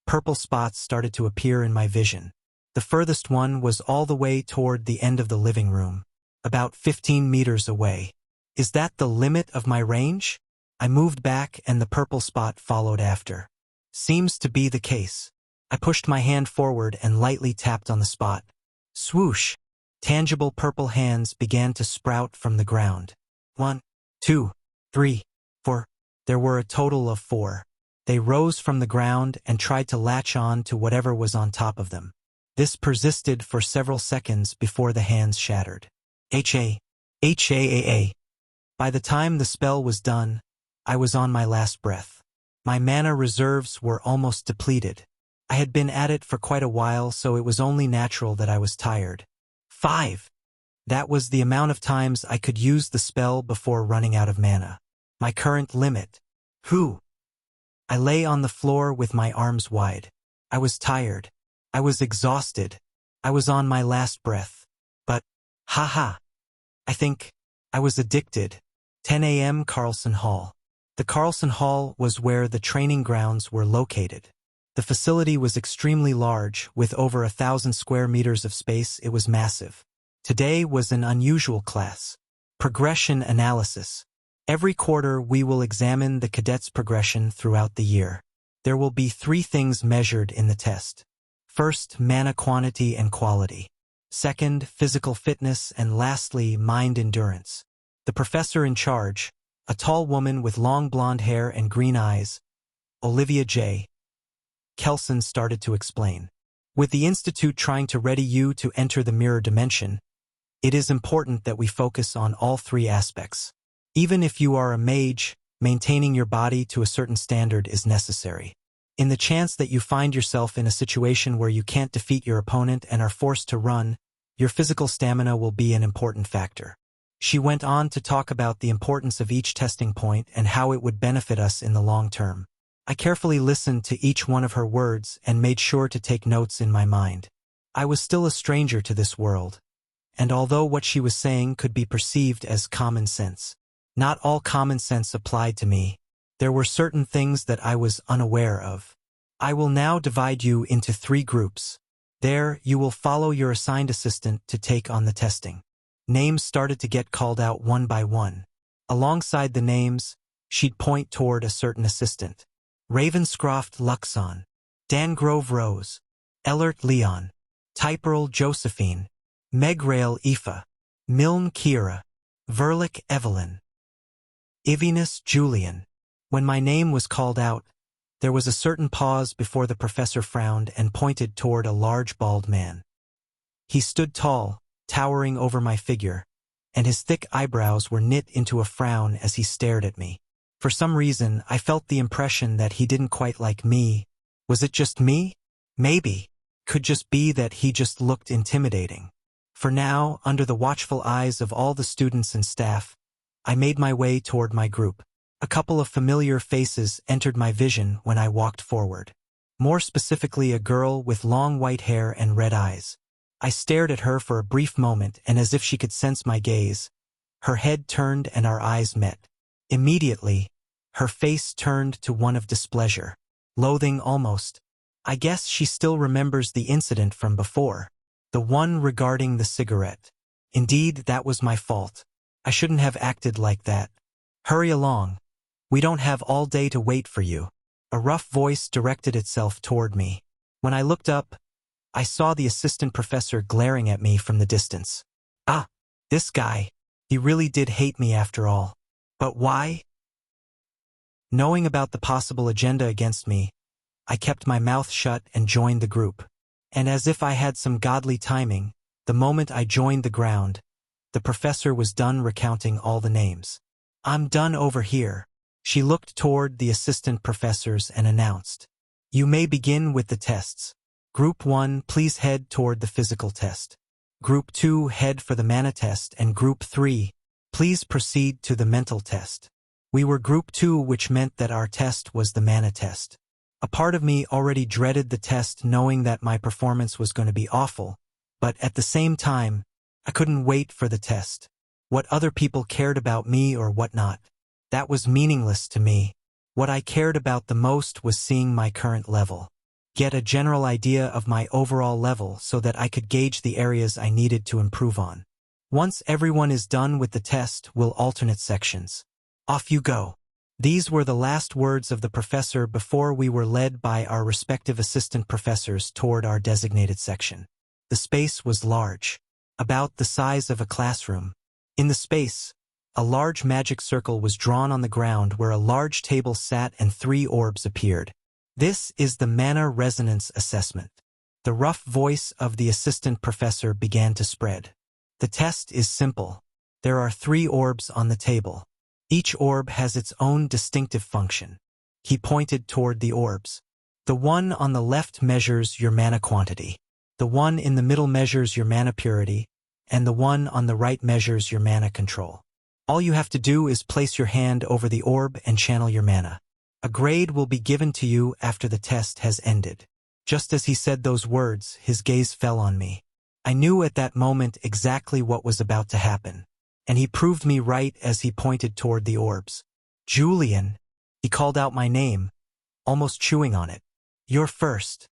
purple spots started to appear in my vision. The furthest one was all the way toward the end of the living room, about 15 meters away. Is that the limit of my range? I moved back and the purple spot followed after. Seems to be the case. I pushed my hand forward and lightly tapped on the spot. Swoosh! Tangible purple hands began to sprout from the ground. 1, 2, 3, 4. There were a total of 4. They rose from the ground and tried to latch on to whatever was on top of them. This persisted for several seconds before the hands shattered. H-A-A-A. By the time the spell was done, I was on my last breath. My mana reserves were almost depleted. I had been at it for quite a while, so it was only natural that I was tired. 5. That was the amount of times I could use the spell before running out of mana. My current limit. I lay on the floor with my arms wide. I was tired. I was exhausted. I was on my last breath. But, I think I was addicted. 10 a.m. Carlson Hall. The Carlson Hall was where the training grounds were located. The facility was extremely large, with over 1,000 square meters of space. It was massive. Today was an unusual class. Progression analysis. Every quarter we will examine the cadets' progression throughout the year. There will be 3 things measured in the test. First, mana quantity and quality. Second, physical fitness, and lastly, mind endurance. The professor in charge, a tall woman with long blonde hair and green eyes, Olivia J. Kelson, started to explain. With the Institute trying to ready you to enter the mirror dimension, it is important that we focus on all 3 aspects. Even if you are a mage, maintaining your body to a certain standard is necessary. In the chance that you find yourself in a situation where you can't defeat your opponent and are forced to run, your physical stamina will be an important factor. She went on to talk about the importance of each testing point and how it would benefit us in the long term. I carefully listened to each one of her words and made sure to take notes in my mind. I was still a stranger to this world, and although what she was saying could be perceived as common sense, not all common sense applied to me. There were certain things that I was unaware of. I will now divide you into 3 groups. There, you will follow your assigned assistant to take on the testing. Names started to get called out one by one. Alongside the names, she'd point toward a certain assistant. Ravenscroft Luxon, Dangrove Rose, Ellert Leon, Typerl Josephine, Megrail Aoife, Milne Kira, Verlick Evelyn, Ivinus Julian. When my name was called out, there was a certain pause before the professor frowned and pointed toward a large bald man. He stood tall, towering over my figure, and his thick eyebrows were knit into a frown as he stared at me. For some reason, I felt the impression that he didn't quite like me. Was it just me? Maybe. Could just be that he just looked intimidating. For now, under the watchful eyes of all the students and staff, I made my way toward my group. A couple of familiar faces entered my vision when I walked forward. More specifically, a girl with long white hair and red eyes. I stared at her for a brief moment, and as if she could sense my gaze, her head turned and our eyes met. Immediately, her face turned to one of displeasure. Loathing almost. I guess she still remembers the incident from before. The one regarding the cigarette. Indeed, that was my fault. I shouldn't have acted like that. Hurry along. We don't have all day to wait for you. A rough voice directed itself toward me. When I looked up, I saw the assistant professor glaring at me from the distance. Ah, this guy. He really did hate me after all. But why? Knowing about the possible agenda against me, I kept my mouth shut and joined the group. And as if I had some godly timing, the moment I joined the ground, the professor was done recounting all the names. I'm done over here. She looked toward the assistant professors and announced, "You may begin with the tests. Group 1, please head toward the physical test. Group 2, head for the mana test, and Group 3, please proceed to the mental test." We were Group 2, which meant that our test was the mana test. A part of me already dreaded the test, knowing that my performance was going to be awful, but at the same time, I couldn't wait for the test. What other people cared about me or whatnot, that was meaningless to me. What I cared about the most was seeing my current level. Get a general idea of my overall level so that I could gauge the areas I needed to improve on. Once everyone is done with the test, we'll alternate sections. Off you go. These were the last words of the professor before we were led by our respective assistant professors toward our designated section. The space was large, about the size of a classroom. In the space, a large magic circle was drawn on the ground where a large table sat and 3 orbs appeared. This is the mana resonance assessment. The rough voice of the assistant professor began to spread. The test is simple. There are 3 orbs on the table. Each orb has its own distinctive function. He pointed toward the orbs. The one on the left measures your mana quantity. The one in the middle measures your mana purity, and the one on the right measures your mana control. All you have to do is place your hand over the orb and channel your mana. A grade will be given to you after the test has ended. Just as he said those words, his gaze fell on me. I knew at that moment exactly what was about to happen, and he proved me right as he pointed toward the orbs. "Julian," he called out my name, almost chewing on it. "You're first."